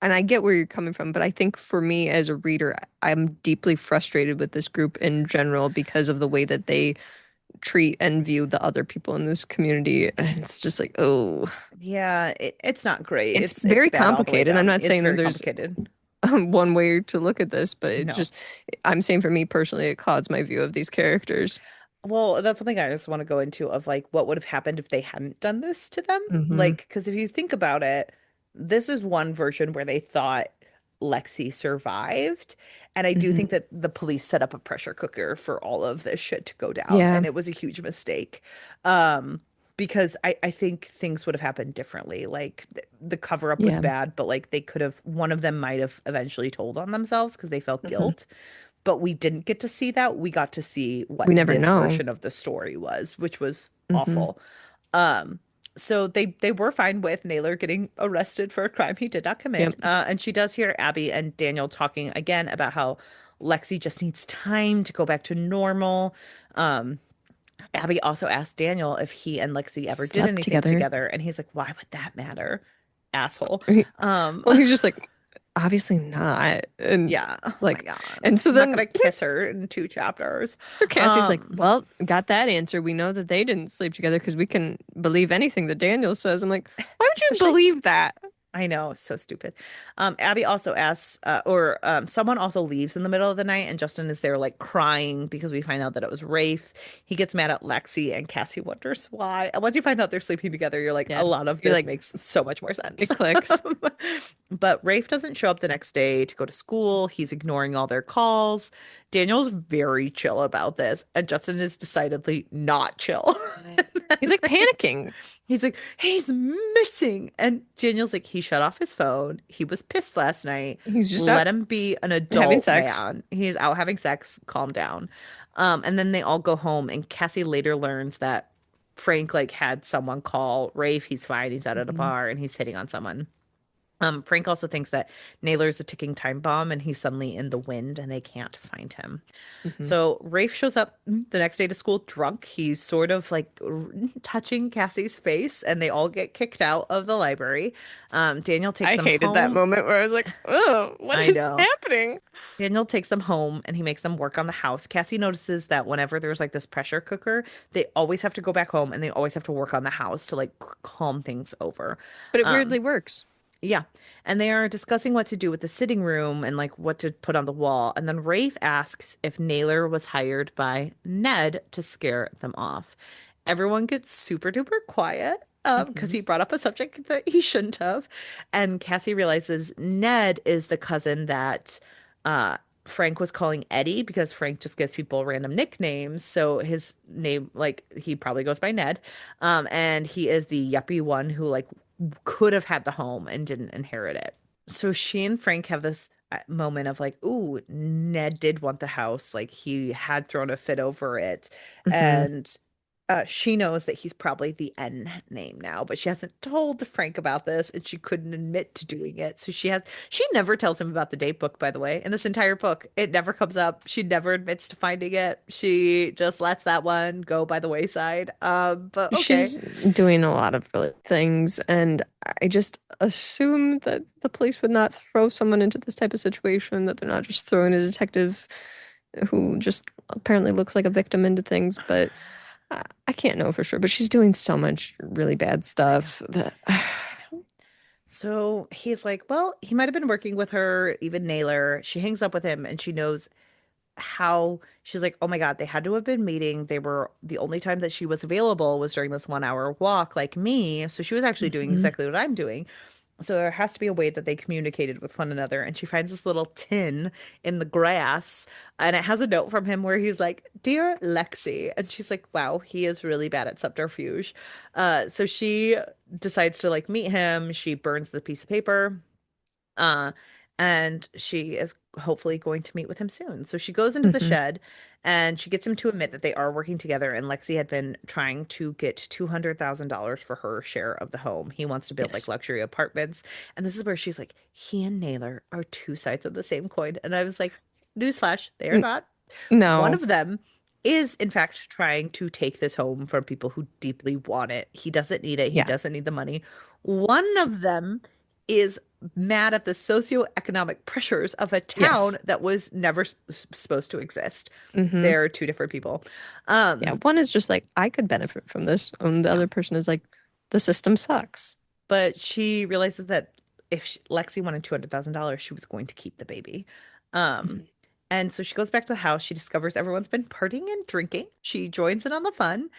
and I get where you're coming from, but I think for me as a reader, I'm deeply frustrated with this group in general because of the way that they treat and view the other people in this community. And it's just like, oh, Yeah, it's not great. it's It's very bad all the way complicated. I'm down. not It's saying that very there's complicated. one way to look at this, but it No. just, I'm saying for me personally, it clouds my view of these characters. Well, that's something I just want to go into of like what would have happened if they hadn't done this to them. Hmm. Like, because if you think about it, this is one version where they thought Lexi survived. And I do Hmm. think that the police set up a pressure cooker for all of this shit to go down. Yeah. And it was a huge mistake. Um, because I think things would have happened differently. Like the cover up was Yeah. bad, but like they could have, one of them might have eventually told on themselves because they felt Hmm. guilt, but we didn't get to see that. We got to see what We never this know. version of the story was, which was Hmm. awful. Um, so they were fine with Naylor getting arrested for a crime he did not commit. Yep. And she does hear Abby and Daniel talking again about how Lexi just needs time to go back to normal. Um, Abby also asked Daniel if he and Lexi ever did Slept anything together. together, and he's like, "Why would that matter, asshole?" He- Um, Well, he's just like, obviously not. And yeah. Oh my like, God. and so I'm not then, gonna kiss her in 2 chapters. so Cassie's like, Um, well, got that answer. We know that they didn't sleep together because we can believe anything that Daniel says. I'm like, why would you especially believe that? I know, so stupid. Abby also asks, or someone also leaves in the middle of the night, and Justin is there like crying because we find out that it was Rafe. He gets mad at Lexi, and Cassie wonders why. And once you find out they're sleeping together, you're like, Yeah. a lot of You're this like, makes so much more sense. it clicks. But Rafe doesn't show up the next day to go to school. He's ignoring all their calls. Daniel's very chill about this, and Justin is decidedly not chill. He's like panicking. He's like, he's missing. And Daniel's like, he shut off his phone. He was pissed last night. He's just out Let him be an having adult sex. man. He's out having sex. Calm down. And then they all go home, and Cassie later learns that Frank like had someone call Rafe. He's fine. He's out at a Hmm. bar and he's hitting on someone. Frank also thinks that Naylor's a ticking time bomb and he's suddenly in the wind and they can't find him. Hmm. So Rafe shows up the next day to school drunk. He's sort of like touching Cassie's face, and they all get kicked out of the library. Daniel takes I them hated that home. moment where I was like, oh, what I is know. happening? Daniel takes them home and he makes them work on the house. Cassie notices that whenever there's like this pressure cooker, they always have to go back home and they always have to work on the house to like calm things over. But it Um, weirdly works. yeah. And they are discussing what to do with the sitting room and like what to put on the wall. And then Rafe asks if Naylor was hired by Ned to scare them off. Everyone gets super duper quiet because Hmm. he brought up a subject that he shouldn't have. And Cassie realizes Ned is the cousin that uh, Frank was calling Eddie because Frank just gives people random nicknames. So his name, like, he probably goes by Ned. And he is the yuppie one who like could have had the home and didn't inherit it. So she and Frank have this moment of like, ooh, Ned did want the house. Like he had thrown a fit over it. Hmm. And she knows that he's probably the N name now, but she hasn't told Frank about this and she couldn't admit to doing it. So she never tells him about the date book, by the way. In this entire book, it never comes up. She never admits to finding it. She just lets that one go by the wayside. But okay. She's doing a lot of really things, and I just assume that the police would not throw someone into this type of situation, that they're not just throwing a detective who just apparently looks like a victim into things, but I can't know for sure. But she's doing so much really bad I know. stuff that I know. So he's like, well, he might have been working with her, even Naylor. She hangs up with him and she knows how she's like, oh my God, they had to have been meeting. They were the only time that she was available was during this 1 hour walk, like me. So she was actually doing Mhm. exactly what I'm doing. So there has to be a way that they communicated with one another. And she finds this little tin in the grass, and it has a note from him where he's like, "Dear Lexi." And she's like, wow, he is really bad at subterfuge. So she decides to like meet him. She burns the piece of paper. Uh, and she is hopefully going to meet with him soon. So she goes into the Mhm. shed and she gets him to admit that they are working together. And Lexi had been trying to get $200,000 for her share of the home. He wants to build like Yes. luxury apartments. And this is where she's like, he and Naylor are two sides of the same coin. And I was like, newsflash, they are N- not. One no. of them is, in fact, trying to take this home from people who deeply want it. He doesn't need it. He Yeah. doesn't need the money. One of them is mad at the socioeconomic pressures of a Yes. town that was never supposed to exist. Hmm. They're two different people. Yeah. Um, One is just like, I could benefit from this. And the yeah. other person is like, the system sucks. But she realizes that if Lexi wanted $200,000, she was going to keep the baby. Um, Mhm. and so she goes back to the house. She discovers everyone's been partying and drinking. She joins in on the fun.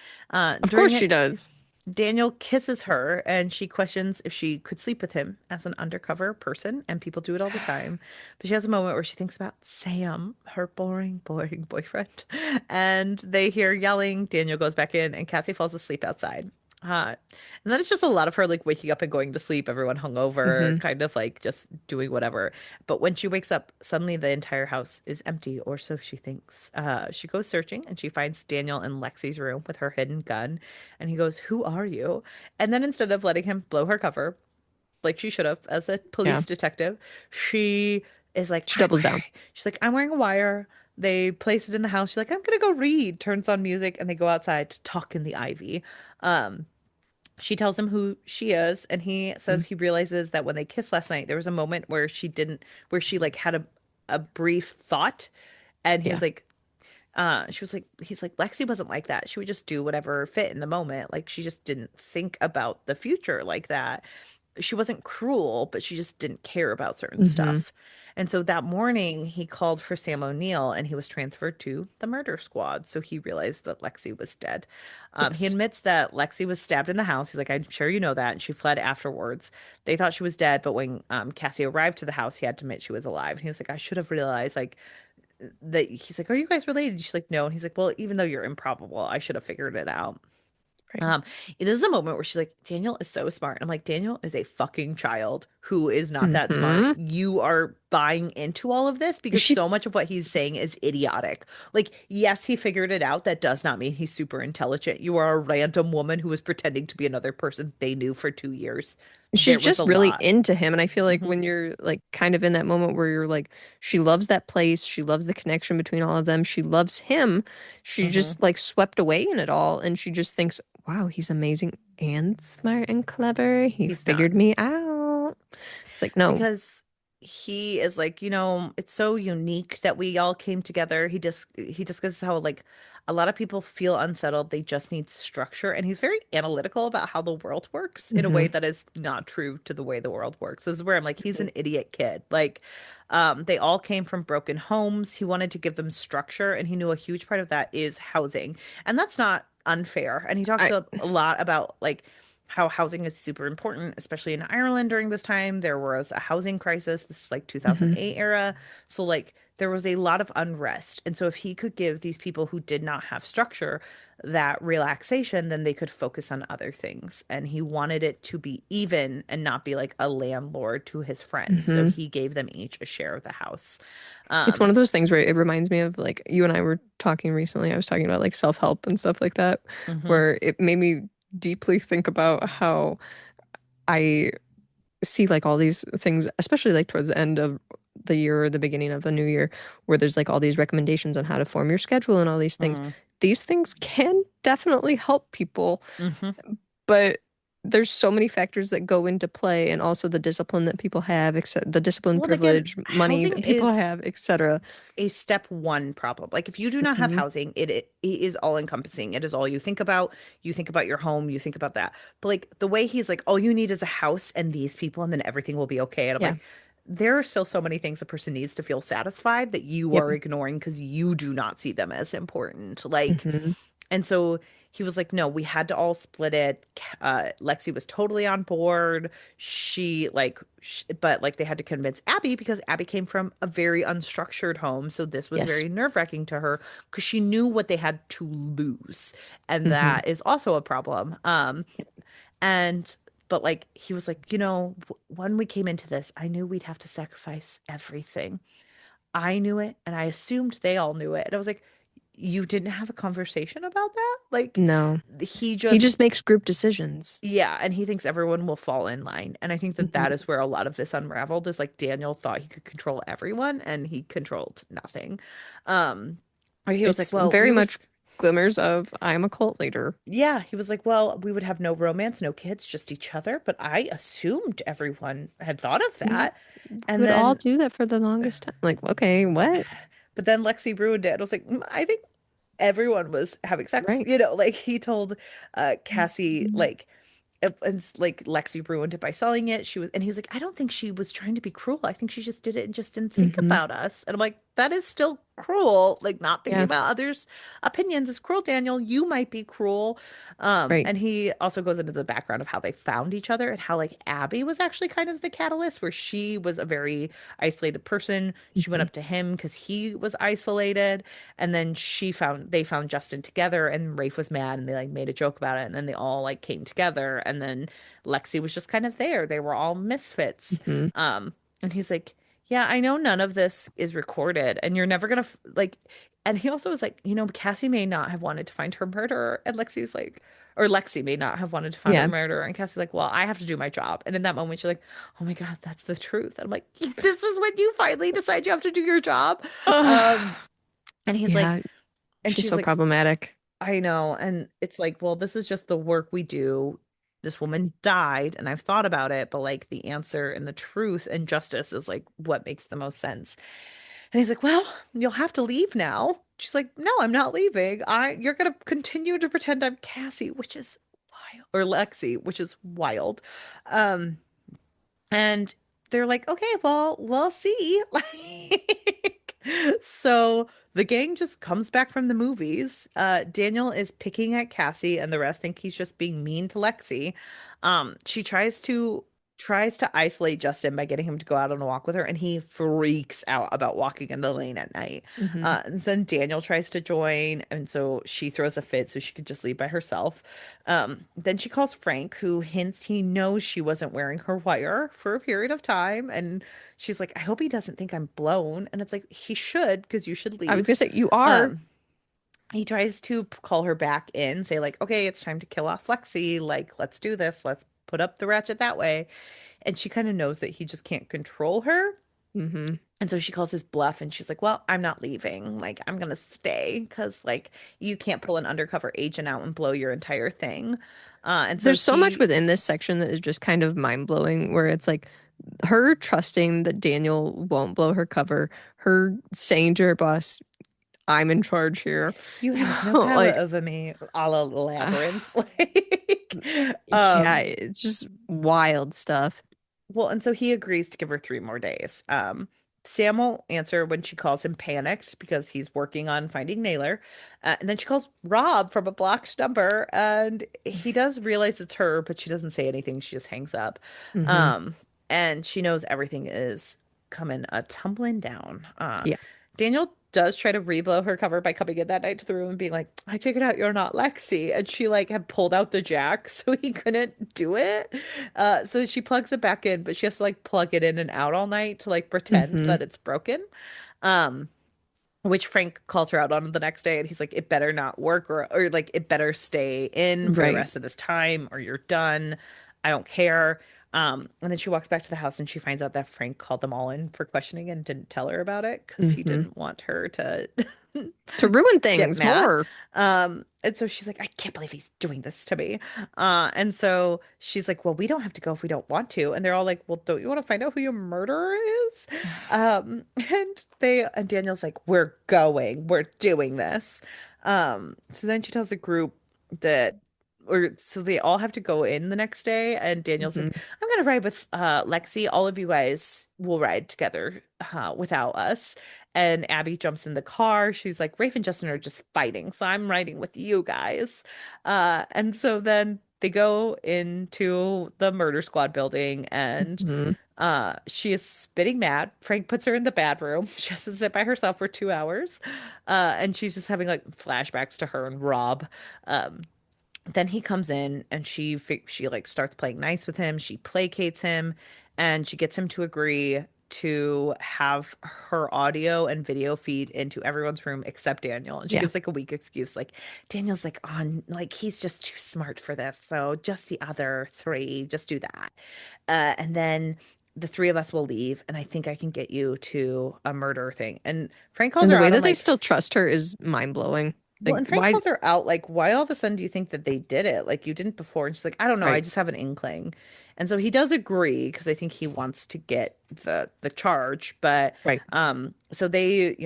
Of During course she it, does. Daniel kisses her and she questions if she could sleep with him as an undercover person, and people do it all the time. But she has a moment where she thinks about Sam, her boring, boring boyfriend. And they hear yelling. Daniel goes back in and Cassie falls asleep outside. And then it's just a lot of her like waking up and going to sleep, everyone hungover, Hmm. kind of like just doing whatever. But when she wakes up, suddenly the entire house is empty, or so she thinks. She goes searching and she finds Daniel in Lexi's room with her hidden gun. And he goes, "Who are you?" And then instead of letting him blow her cover, like she should have as a Yeah. police detective, she is like, She doubles down. I'm wearing a wire. They place it in the house. She's like, I'm gonna go read. Turns on music and they go outside to talk in the ivy. Um, she tells him who she is, and he Mhm. says he realizes that when they kissed last night, there was a moment where where she like had a brief thought, and he was Yeah. like, he's like, Lexi wasn't like that. She would just do whatever fit in the moment. Like she just didn't think about the future like that. She wasn't cruel, but she just didn't care about certain Hmm. stuff. And so that morning he called for Sam O'Neill and he was transferred to the murder squad. So he realized that Lexi was dead. He Yes. admits that Lexi was stabbed in the house. He's like, I'm sure you know that. And she fled afterwards. They thought she was dead, but when Cassie arrived to the house, he had to admit she was alive. And he was like, I should have realized, like, that he's like, are you guys related? She's like, no. And he's like, well, even though you're improbable, I should have figured it out. Right. Um, it is a moment where she's like, Daniel is so smart. I'm like, Daniel is a fucking child who is not that smart. Hmm. You are buying into all of this because She so much of what he's saying is idiotic. Like, yes, he figured it out. That does not mean he's super intelligent. You are a random woman who was pretending to be another person they knew for 2 years. she's There was just a really lot. into him. And I feel like Hmm. when you're like kind of in that moment where you're like, she loves that place, she loves the connection between all of them, she loves him, she Hmm. just like swept away in it all. And she just thinks, wow, he's amazing and smart and clever. He He's not. figured me out. It's like, no. Because he is like, it's so unique that we all came together. He discusses how like a lot of people feel unsettled. They just need structure. And he's very analytical about how the world works in a way Hmm. that is not true to the way the world works. This is where I'm like, he's an idiot kid. Like, they all came from broken homes. He wanted to give them structure, and he knew a huge part of that is housing. And that's not unfair. And he talks I, a lot about like how housing is super important, especially in Ireland during this time. There was a housing crisis. This is like mhm. 2008 era. So like there was a lot of unrest. And so if he could give these people who did not have structure that relaxation, then they could focus on other things. And he wanted it to be even and not be like a landlord to his friends. So Hmm. he gave them each a share of the house. It's one Um, of those things where it reminds me of like you and I were talking recently. I was talking about like self-help and stuff like that, mhm, where it made me deeply think about how I see like all these things, especially like towards the end of the year or the beginning of the new year, where there's like all these recommendations on how to form your schedule and all these things. mm, These things can definitely help people, mhm. but there's so many factors that go into play and also the discipline that people have, except the discipline, Well, and again, privilege, money housing that people is have, etc. a step one problem. Like if you do not have Hmm. housing, it is all encompassing. It is all you think about. You think about your home, you think about that. But like the way he's like, all you need is a house and these people, and then everything will be okay. And I'm Yeah. like, there are still so many things a person needs to feel satisfied that you Yep. are ignoring because you do not see them as important. Like, Hmm. and so he was like, no, we had to all split it. Lexi was totally on board. But like they had to convince Abby because Abby came from a very unstructured home. So this was Yes. very nerve-wracking to her because she knew what they had to lose. And Hmm. that is also a problem. And but like he was like, when we came into this, I knew we'd have to sacrifice everything. I knew it and I assumed they all knew it. And I was like, you didn't have a conversation about that? Like No. he He just just makes group decisions. yeah, and he thinks everyone will fall in line. And I think that that Hmm. is where a lot of this unraveled is like Daniel thought he could control everyone and he controlled nothing. Um or he was like, It's well, very much. glimmers of I'm a cult leader. Yeah, he was like, well, we would have no romance, no kids, just each other. But I assumed everyone had thought of We that. And would all then, do that for the longest time. Like, okay, what? but then Lexi ruined it. I was like, I think everyone was having sex. Right. Like he told Cassie, Mhm. like, and like Lexi ruined it by selling it. She was, and he's like, I don't think she was trying to be cruel. I think she just did it and just didn't think Hmm. about us. And I'm like, that is still cruel. Like not thinking Yeah, about others' opinions is cruel, Daniel. You might be cruel. right. And he also goes into the background of how they found each other and how like Abby was actually kind of the catalyst, where she was a very isolated person. She went Hmm. up to him because he was isolated, and then they found Justin together, and Rafe was mad, and they like made a joke about it, and then they all like came together, and then Lexi was just kind of there. They were all misfits. Hmm. And he's like, yeah, I know none of this is recorded, and you're never gonna like. And he also was like, Cassie may not have wanted to find her murderer, and Lexi's like, or Lexi may not have wanted to find her Yeah. murderer, and Cassie's like, well, I have to do my job. And in that moment, she's like, oh my God, that's the truth. And I'm like, this is when you finally decide you have to do your job. Um, Ugh. and he's like, Yeah, and she's she's so like, problematic. I know. And it's like, well, this is just the work we do. This woman died, and I've thought about it, but like the answer and the truth and justice is like what makes the most sense. And he's like, well, you'll have to leave now. She's like, no, I'm not leaving. You're gonna continue to pretend I'm Cassie, which is wild, or Lexi, which is wild. Um, and they're like, okay, well, we'll see. So the gang just comes back from the movies. Daniel is picking at Cassie, and the rest think he's just being mean to Lexi. She tries to isolate Justin by getting him to go out on a walk with her, and he freaks out about walking in the lane at night. Hmm. And then Daniel tries to join, and so she throws a fit so she could just leave by herself. Then she calls Frank, who hints he knows she wasn't wearing her wire for a period of time. And she's like, I hope he doesn't think I'm blown. And it's like, he should, because you should I was leave. gonna say you are. Um, he tries to call her back in, say, like, okay, it's time to kill off Lexi. Like, let's do this. Let's put up the ratchet that way. And she kind of knows that he just can't control her. Hmm. And so she calls his bluff and she's like, well, I'm not leaving. Like, I'm gonna stay because, like, you can't pull an undercover agent out and blow your entire thing. And so There's so much he, within this section that is just kind of mind-blowing, where it's like her trusting that Daniel won't blow her cover, her saying to her boss, I'm in charge here. you You have no know, power like, over me, a la uh, Labyrinth. Like, yeah, it's just wild stuff. well, and so he agrees to give her 3 more days. Sam will answer when she calls him panicked because he's working on finding Naylor. And then she calls Rob from a blocked number, and he does realize it's her, but she doesn't say anything. She just hangs up. Hmm. Um, and she knows everything is coming a tumbling down. Yeah. Daniel does try to reblow her cover by coming in that night to the room and being like, I figured out you're not Lexi. And she like had pulled out the jack so he couldn't do it. So she plugs it back in, but she has to like plug it in and out all night to like pretend Hmm. that it's broken. Um, which Frank calls her out on the next day, and he's like, it better not work, or like it better stay in for the Right. rest of this time or you're done. I don't care. And then she walks back to the house and she finds out that Frank called them all in for questioning and didn't tell her about it because he Hmm. didn't want her to To ruin get things mad. more. And so she's like, I can't believe he's doing this to me. And so she's like, well, we don't have to go if we don't want to. And they're all like, well, don't you want to find out who your murderer is? And Daniel's like, we're going, we're doing this. So then she tells the group that, or so they all have to go in the next day. And Daniel's Hmm. like, I'm gonna ride with Lexi. All of you guys will ride together without us. And Abby jumps in the car. She's like, Rafe and Justin are just fighting, so I'm riding with you guys. And so then they go into the murder squad building, and Hmm. she is spitting mad. Frank puts her in the bad room. She has to sit by herself for 2 hours. And she's just having like flashbacks to her and Rob. Um, then he comes in and she like starts playing nice with him. She placates him and she gets him to agree to have her audio and video feed into everyone's room except Daniel. And she Yeah. gives like a weak excuse, like Daniel's like on, like he's just too smart for this. So just the other three, just do that. And then the three of us will leave, and I think I can get you to a murder thing. And Frank calls And the her way out on that they like, still trust her is mind-blowing. Well, Like, and Frank why? calls her out, like, why all of a sudden do you think that they did it? Like, you didn't before. And she's like, I don't know, I Right, just have an inkling. And so he does agree because I think he wants to get the charge. But right. so they,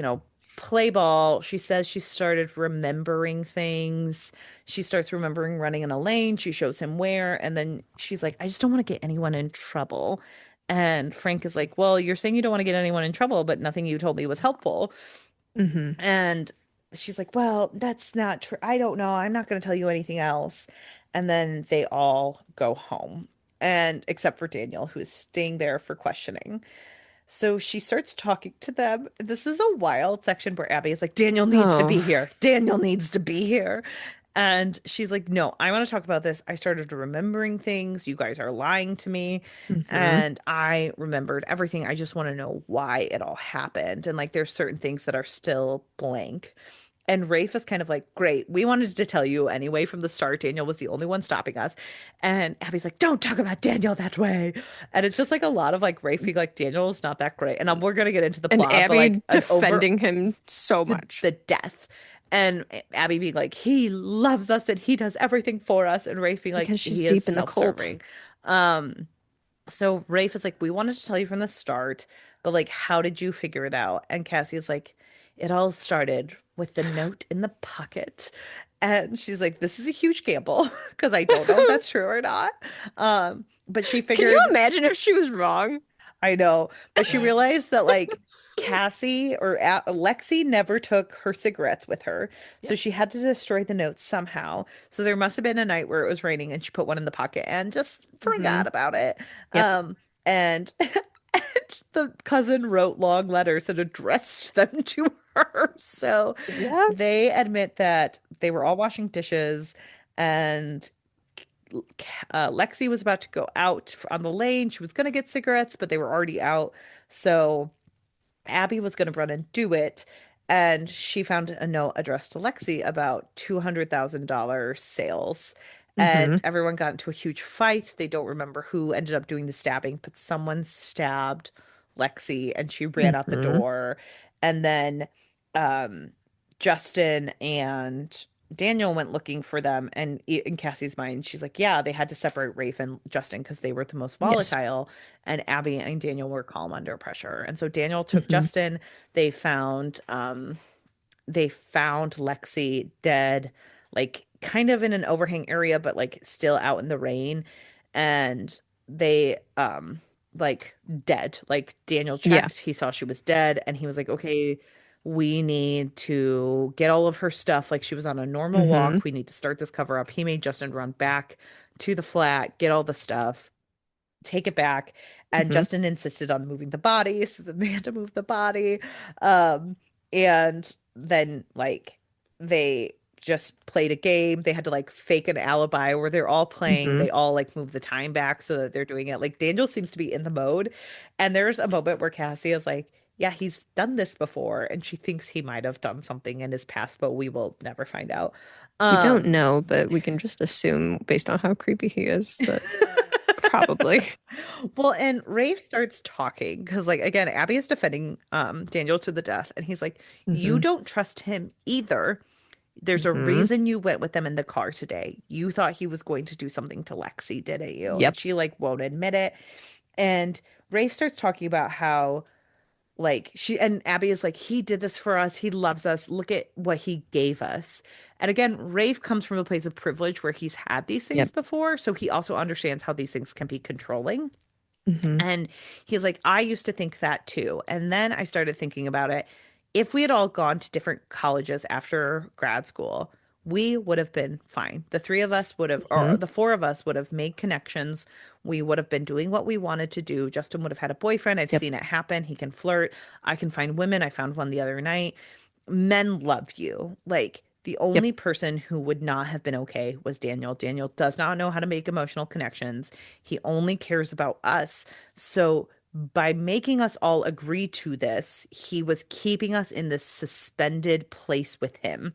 play ball. She says she started remembering things. She starts remembering running in a lane. She shows him where, and then she's like, I just don't want to get anyone in trouble. And Frank is like, well, you're saying you don't want to get anyone in trouble, but nothing you told me was helpful. Hmm. And she's like, well, that's not true. I don't know. I'm not going to tell you anything else. And then they all go home. And except for Daniel, who is staying there for questioning. So she starts talking to them. This is a wild section where Abby is like, Daniel needs to be Oh. here. Daniel needs to be here. And she's like, no, I want to talk about this. I started remembering things. You guys are lying to me. Hmm. And I remembered everything. I just want to know why it all happened. And like, there's certain things that are still blank. And Rafe is kind of like, great, we wanted to tell you anyway from the start. Daniel was the only one stopping us. And Abby's like, don't talk about Daniel that way. And it's just like a lot of like Rafe being like, Daniel's not that great. And we're going to get into the And plot, but like Abby an over defending him so to much the death. And Abby being like, he loves us and he does everything for us. And Rafe being like, because she's he is deep in the cult. self-serving. Um, so Rafe is like, we wanted to tell you from the start, but like, how did you figure it out? And Cassie is like, it all started with the note in the pocket. And she's like, this is a huge gamble because I don't know if that's true or not. But she Can you figured imagine if she was wrong? I know, but she realized that like Cassie or Lexi never took her cigarettes with her, so Yep. she had to destroy the notes somehow. So there must have been a night where it was raining and she put one in the pocket and just Hmm. forgot about it. Yep. And, and the cousin wrote long letters and addressed them to her. So Yeah. they admit that they were all washing dishes and Lexi was about to go out on the lane. She was going to get cigarettes, but they were already out. So Abby was going to run and do it. And she found a note addressed to Lexi about $200,000 sales. And Hmm. everyone got into a huge fight. They don't remember who ended up doing the stabbing, but someone stabbed Lexi and she ran out the Hmm. door. And then um, Justin and Daniel went looking for them. And in Cassie's mind, she's like, yeah, they had to separate Rafe and Justin because they were the most Yes. volatile. And Abby and Daniel were calm under pressure. And so Daniel took Hmm. Justin. They found they found Lexi dead, like kind of in an overhang area, but like still out in the rain. And they like dead. Like Daniel Yeah. checked, he saw she was dead, and he was like, okay, we need to get all of her stuff. Like she was on a normal Hmm. walk. We need to start this cover up. He made Justin run back to the flat, get all the stuff, take it back. And Hmm. Justin insisted on moving the body, so then they had to move the body. Um, and then like they just played a game. They had to like fake an alibi where they're all playing. Hmm. They all like move the time back so that they're doing it. Like Daniel seems to be in the mode. And there's a moment where Cassie is like, yeah, he's done this before. And she thinks he might have done something in his past, but we will never find out. We don't Um, know, but we can just assume based on how creepy he is that probably. Well, and Rafe starts talking because, like, again, Abby is defending Daniel to the death, and he's like, "You Hmm. don't trust him either. There's a Hmm. reason you went with them in the car today. You thought he was going to do something to Lexi, didn't you?" And Yep. she like won't admit it. And Rafe starts talking about how like she and Abby is like, he did this for us. He loves us. Look at what he gave us. And again, Rafe comes from a place of privilege where he's had these things Yep. before, so he also understands how these things can be controlling. Hmm. And he's like, I used to think that too. And then I started thinking about it. If we had all gone to different colleges after grad school, we would have been fine. The three of us would have, or Hmm. the four of us would have made connections. We would have been doing what we wanted to do. Justin would have had a boyfriend. I've Yep. seen it happen. He can flirt. I can find women. I found one the other night. Men love you. Like, the Yep. only person who would not have been okay was Daniel. Daniel does not know how to make emotional connections. He only cares about us. So by making us all agree to this, he was keeping us in this suspended place with him.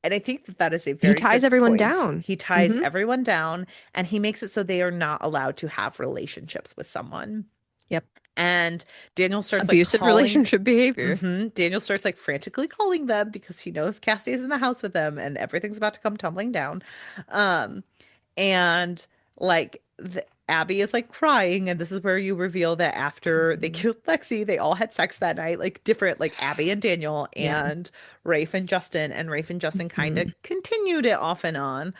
And I think that that is a He very ties good everyone point. down. He ties Hmm. everyone down and he makes it so they are not allowed to have relationships with someone. Yep. And Daniel starts like Abusive calling. relationship behavior. Daniel starts like frantically calling them because he knows Cassie's in the house with them and everything's about to come tumbling down. Um, and like Abby is like crying, and this is where you reveal that after they Mhm. killed Lexi, they all had sex that night, like different, like Abby and Daniel Yeah. and Rafe and Justin kind of Mhm. continued it off and on.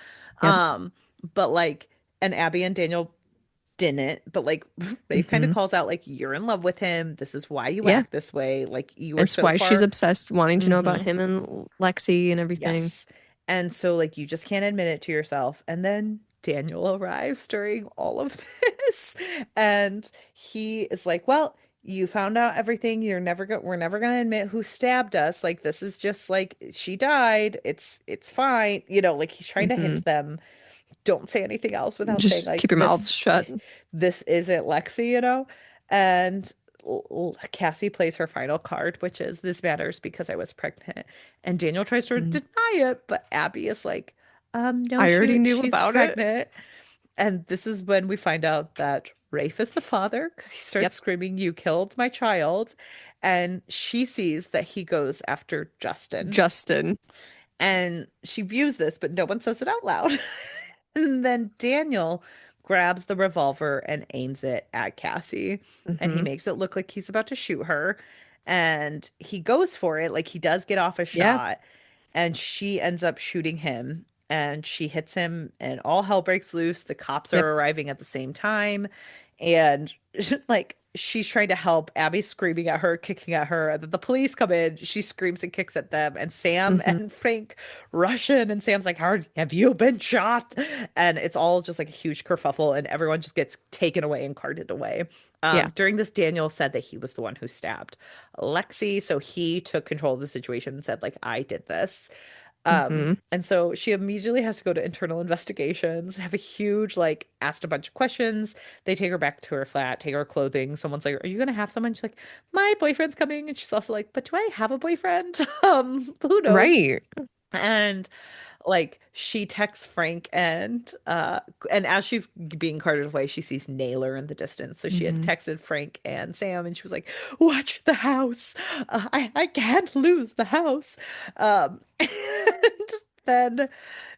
Yep. Um, but like, and Abby and Daniel didn't, but like Rafe kind of Hmm. calls out, like, you're in love with him. This is why you Yeah. act this way. Like, you are It's so why she's far. obsessed wanting to know about Hmm. him and Lexi and everything. Yes. And so, like, you just can't admit it to yourself. And then Daniel arrives during all of this. And he is like, well, you found out everything. We're never gonna admit who stabbed us. Like, this is just like she died. It's fine. Like he's trying to hint Hmm. them, don't say anything else without saying Just like keep your mouths shut. this isn't Lexi. And Cassie plays her final card, which is this matters because I was pregnant. And Daniel tries to Mm. deny it, but Abby is like, no, I already knew she's about it. pregnant. And this is when we find out that Rafe is the father because he starts Yep. screaming, "You killed my child." And she sees that he goes after Justin. Justin. And she views this, but no one says it out loud. And then Daniel grabs the revolver and aims it at Cassie. And he Hmm. makes it look like he's about to shoot her. And he goes for it, like he does get off a Yeah. shot. And she ends up shooting him. And she hits him, and all hell breaks loose. The cops are Yep. arriving at the same time. And like she's trying to help. Abby's screaming at her, kicking at her. And then the police come in. She screams and kicks at them. And Sam Hmm. and Frank rush in. And Sam's like, "How have you been shot?" And it's all just like a huge kerfuffle. And everyone just gets taken away and carted away. Yeah. During this, Daniel said that he was the one who stabbed Lexi. So he took control of the situation and said, like, I did this. Hmm. And so she immediately has to go to internal investigations, have a huge, like, asked a bunch of questions. They take her back to her flat, take her clothing. Someone's like, "Are you gonna have someone?" She's like, "My boyfriend's coming." And she's also like, "But do I have a boyfriend?" Who knows? Right. And like she texts Frank, and as she's being carted away, she sees Naylor in the distance. So she had Hmm. texted Frank and Sam, and she was like, "Watch the house. I can't lose the house." And then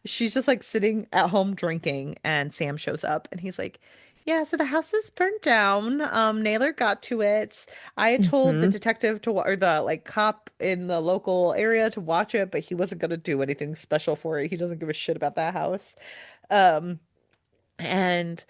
she's just like sitting at home drinking, and Sam shows up, and he's like, "Yeah, so the house is burnt down. Naylor got to it. I had told the Hmm. detective or the like cop in the local area to watch it, but he wasn't gonna do anything special for it. He doesn't give a shit about that house." Um, and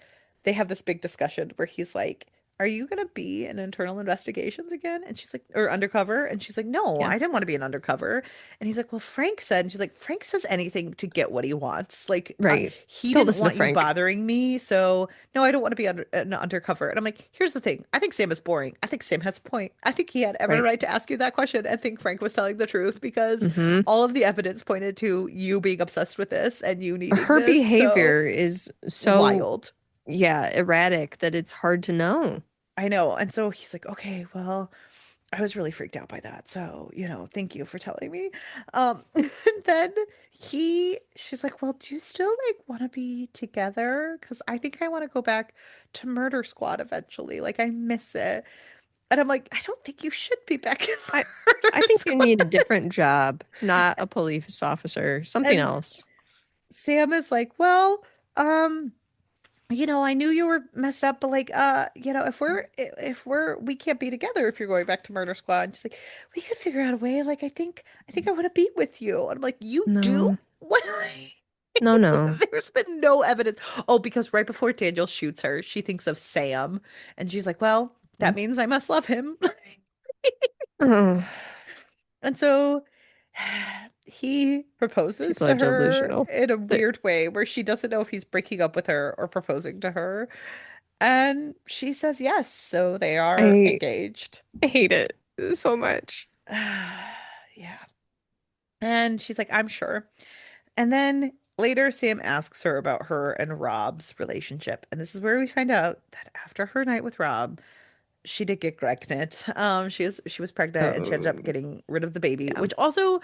they have this big discussion where he's like, "Are you going to be in internal investigations again?" And she's like, or undercover. And she's like, "No, Yeah. I didn't want to be an undercover." And he's like, "Well, Frank said." And she's like, "Frank says anything to get what he wants. Like, Right. he Don't didn't listen to want you Frank. bothering me. So, no, I don't want to be an undercover." And I'm like, here's the thing. I think Sam is boring. I think Sam has a point. I think he had every Right. right to ask you that question and think Frank was telling the truth because Hmm. all of the evidence pointed to you being obsessed with this and you needing Her this. So behavior is so, wild. yeah, erratic that it's hard to know. I know. And so he's like, "Okay, well, I was really freaked out by that. So, thank you for telling me." And then she's like, "Well, do you still like want to be together? Because I think I want to go back to Murder Squad eventually. Like, I miss it." And I'm like, "I don't think you should be back in I Murder I think you Squad." need a different job, not a police officer, something And else. Sam is like, "Well, um, I knew you were messed up, but like, we can't be together if you're going back to Murder Squad." And she's like, "We could figure out a way. Like, I think I want to be with you." And I'm like, "You do? No. What?" No, no. There's been no evidence. Oh, because right before Daniel shoots her, she thinks of Sam, and she's like, "Well, that means I must love him." Oh, And so he proposes people are to her delusional. in a They- weird way where she doesn't know if he's breaking up with her or proposing to her. And she says yes, so they are I engaged. I hate it so much. Yeah. And she's like, "I'm sure." And then later, Sam asks her about her and Rob's relationship. And this is where we find out that after her night with Rob, she did get pregnant. She was pregnant and she ended up Oh, getting rid of the baby, yeah. which also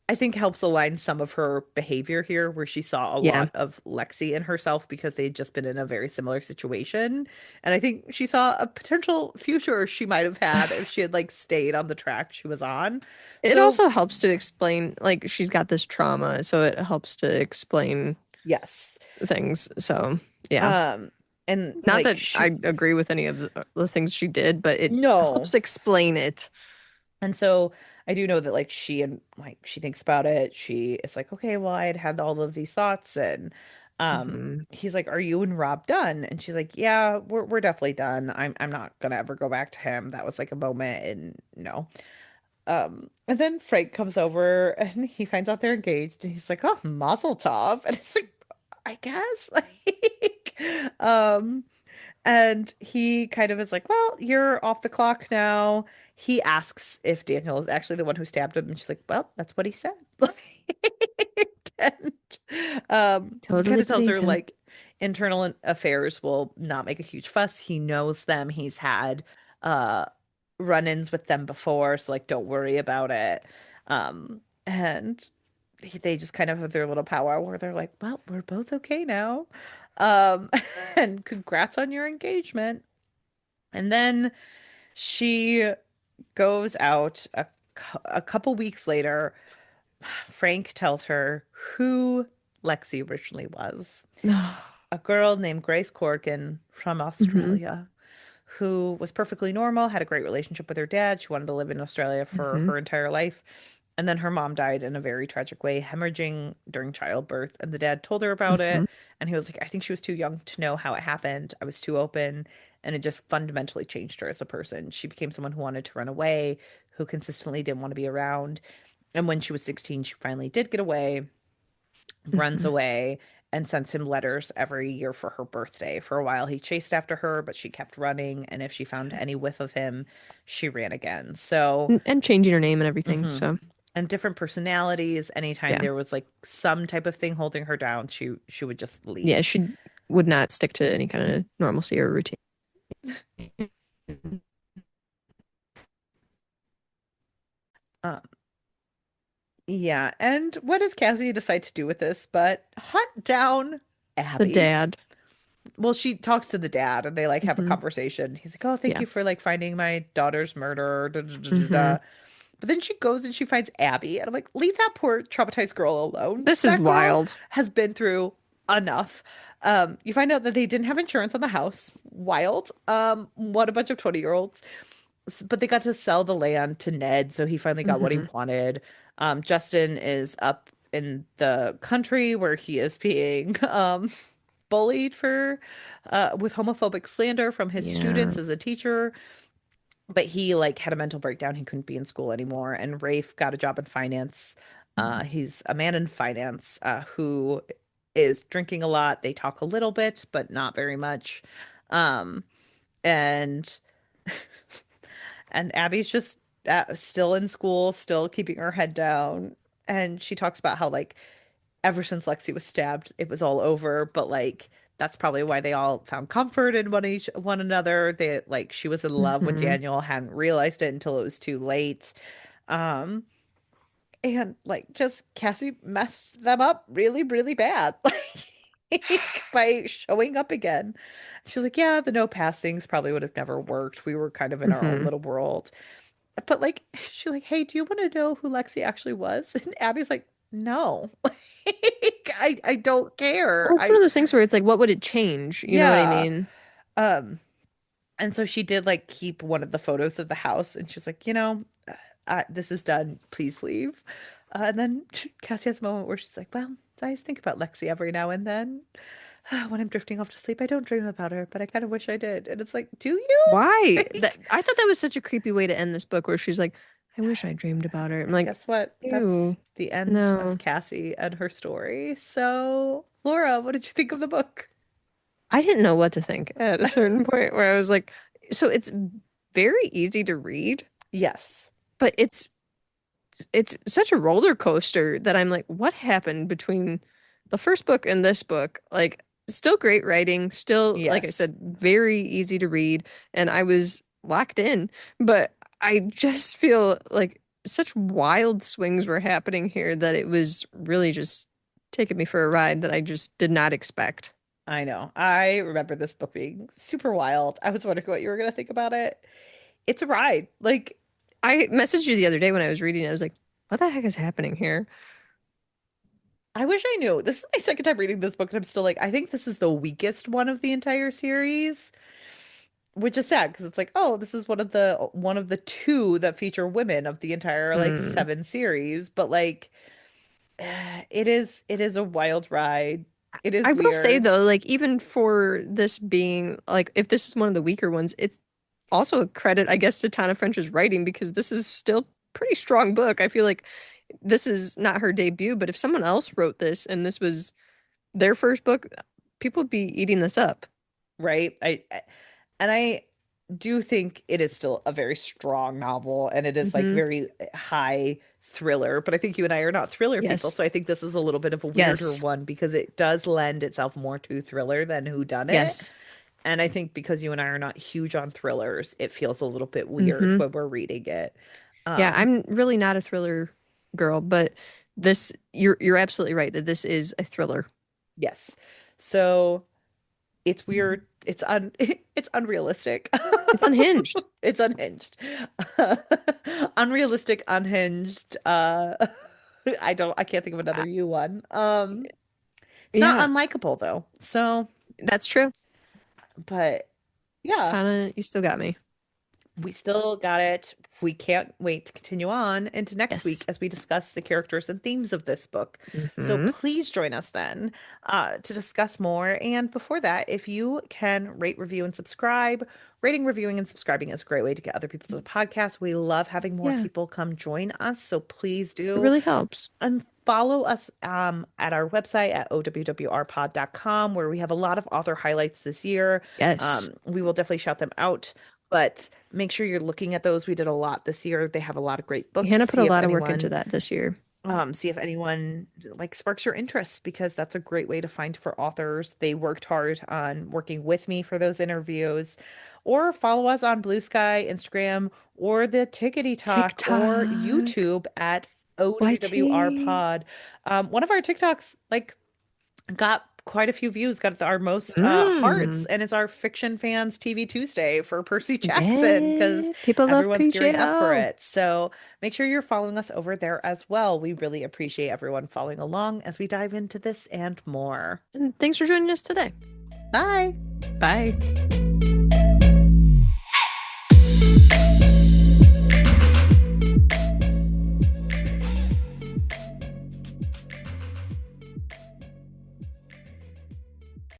I think helps align some of her behavior here, where she saw a Yeah. lot of Lexi in herself because they'd just been in a very similar situation. And I think she saw a potential future she might have had if she had like stayed on the track she was on. It So, also helps to explain, like, she's got this trauma, so it helps to explain yes. things. So, yeah. Um, and Not like that she, I agree with any of the things she did, but it no. helps explain it. And so I do know that like she and like she thinks about it. She is like, okay, well, I had had all of these thoughts, and Hmm. he's like, are you and Rob done? And she's like, yeah, we're definitely done. I'm not gonna ever go back to him. That was like a moment, and no. And then Frank comes over and he finds out they're engaged, and he's like, oh, Mazel Tov, and it's like, I guess, like, and he kind of is like, well, you're off the clock now. He asks if Daniel is actually the one who stabbed him. And she's like, well, that's what he said. And he kind Totally of tells believe her, him. like, internal affairs will not make a huge fuss. He knows them. He's had uh, run-ins with them before. So, like, don't worry about it. And they just kind of have their little powwow where they're like, well, we're both okay now. Um, and congrats on your engagement. And then she goes out a couple weeks later. Frank tells her who Lexi originally was. A girl named Grace Corkin from Hmm. Australia who was perfectly normal, had a great relationship with her dad. She wanted to live in Australia for Hmm. her entire life. And then her mom died in a very tragic way, hemorrhaging during childbirth. And the dad told her about Hmm. it. And he was like, I think she was too young to know how it happened. I was too open. And it just fundamentally changed her as a person. She became someone who wanted to run away, who consistently didn't want to be around. And when she was 16, she finally did get away, runs Hmm. away, and sends him letters every year for her birthday. For a while, he chased after her, but she kept running. And if she found any whiff of him, she ran again. So, And changing her name and everything. mhm. So, And different personalities. Anytime yeah. there was like some type of thing holding her down, she would just Yeah, leave. she would not stick to any kind of normalcy or routine. Um, yeah. And what does Cassie decide to do with this? But hunt down The Abby. dad. Well, she talks to the dad and they like have a Hmm. conversation. He's like, "Oh, thank Yeah. you for like finding my daughter's murderer." Da, da, da, da, Hmm. da. But then she goes and she finds Abby, and I'm like, "Leave that poor traumatized girl alone. This is That girl wild. has been through enough." You find out that they didn't have insurance on the house. Wild. What a bunch of 20-year-olds. But they got to sell the land to Ned, so he finally got what he Hmm. wanted. Justin is up in the country where he is being bullied for with homophobic slander from his Yeah. students as a teacher. But he like had a mental breakdown. He couldn't be in school anymore. And Rafe got a job in finance. He's a man in finance who is drinking a lot. They talk a little bit, but not very much. Um, and and Abby's just still in school, still keeping her head down. And she talks about how like ever since Lexi was stabbed, it was all over. But like that's probably why they all found comfort in one another. They like she was in love with Hmm. Daniel, hadn't realized it until it was too late. Um, and like just Cassie messed them up really, really bad. Like by showing up again. She was like, yeah, the no pass things probably would have never worked. We were kind of in our own Hmm. little world. But like she's like, hey, do you want to know who Lexi actually was? And Abby's like, no. Like, I don't care. Well, it's one of those things where it's like, what would it change? You know what I Yeah. mean? Um, and so she did like keep one of the photos of the house, and she's like, this is done. Please leave. And then Cassie has a moment where she's like, well, I just think about Lexi every now and then. When I'm drifting off to sleep, I don't dream about her, but I kind of wish I did. And it's like, do you? Why? That I thought that was such a creepy way to end this book where she's like, I wish I dreamed about her. I'm And like, guess what? That's ew, the end of no. Cassie and her story. So, Laura, what did you think of the book? I didn't know what to think at a certain point where I was like, so it's very easy to read, Yes. but it's such a roller coaster that I'm like, what happened between the first book and this book? Like, still great writing, still, like I Yes. said, very easy to read, and I was locked in. But I just feel like such wild swings were happening here that it was really just taking me for a ride that I just did not expect. I know. I remember this book being super wild. I was wondering what you were gonna think about it. It's a ride. Like, I messaged you the other day when I was reading. I was like, "What the heck is happening here?" I wish I knew. This is my second time reading this book, and I'm still like, I think this is the weakest one of the entire series, which is sad because it's like, oh, this is one of the two that feature women of the entire like Hmm. seven series. But like, it is a wild ride. It is I will say weird, though, like even for this being like, if this is one of the weaker ones, it's also a credit, I guess, to Tana French's writing because this is still pretty strong book. I feel like this is not her debut, but if someone else wrote this and this was their first book, people would be eating this up. right? And I do think it is still a very strong novel, and it is like Hmm. very high thriller. But I think you and I are not thriller people, Yes. so I think this is a little bit of a weirder Yes. one because it does lend itself more to thriller than whodunit. Yes. And I think because you and I are not huge on thrillers, it feels a little bit weird Hmm. when we're reading it. Yeah, Um, I'm really not a thriller girl, but this you're absolutely right that this is a thriller. yes. So it's weird. It's unrealistic. It's unhinged. It's unhinged. Unrealistic, unhinged. I can't think of Uh, another you one. It's not yeah, unlikable though. So, that's true. but yeah. Tana, you still got me. We still got it. We can't wait to continue on into next week Yes. as we discuss the characters and themes of this book. So Hmm. please join us then to discuss more. And before that, if you can rate, review, and subscribe, rating, reviewing, and subscribing is a great way to get other people to the podcast. We love having more Yeah, people come join us. So please it do. really helps. And follow us at our website at owrpod.com, where we have a lot of author highlights this year. Yes. We will definitely shout them out, but make sure you're looking at those. We did a lot this year. They have a lot of great books. Hannah put a lot of work into that this year. See if anyone like sparks your interest because that's a great way to find for authors. They worked hard on working with me for those interviews. Or follow us on Blue Sky, Instagram, or the Tickety Talk or TikTok. YouTube at OWWR YT. Pod. One of our TikToks like got quite a few views, got our most hearts, Mm. and it's our Fiction Fans TV Tuesday for Percy Jackson because Yeah. People love everyone's gearing up for PJO. it. So make sure you're following us over there as well. We really appreciate everyone following along as we dive into this and more. And thanks for joining us today. Bye. Bye.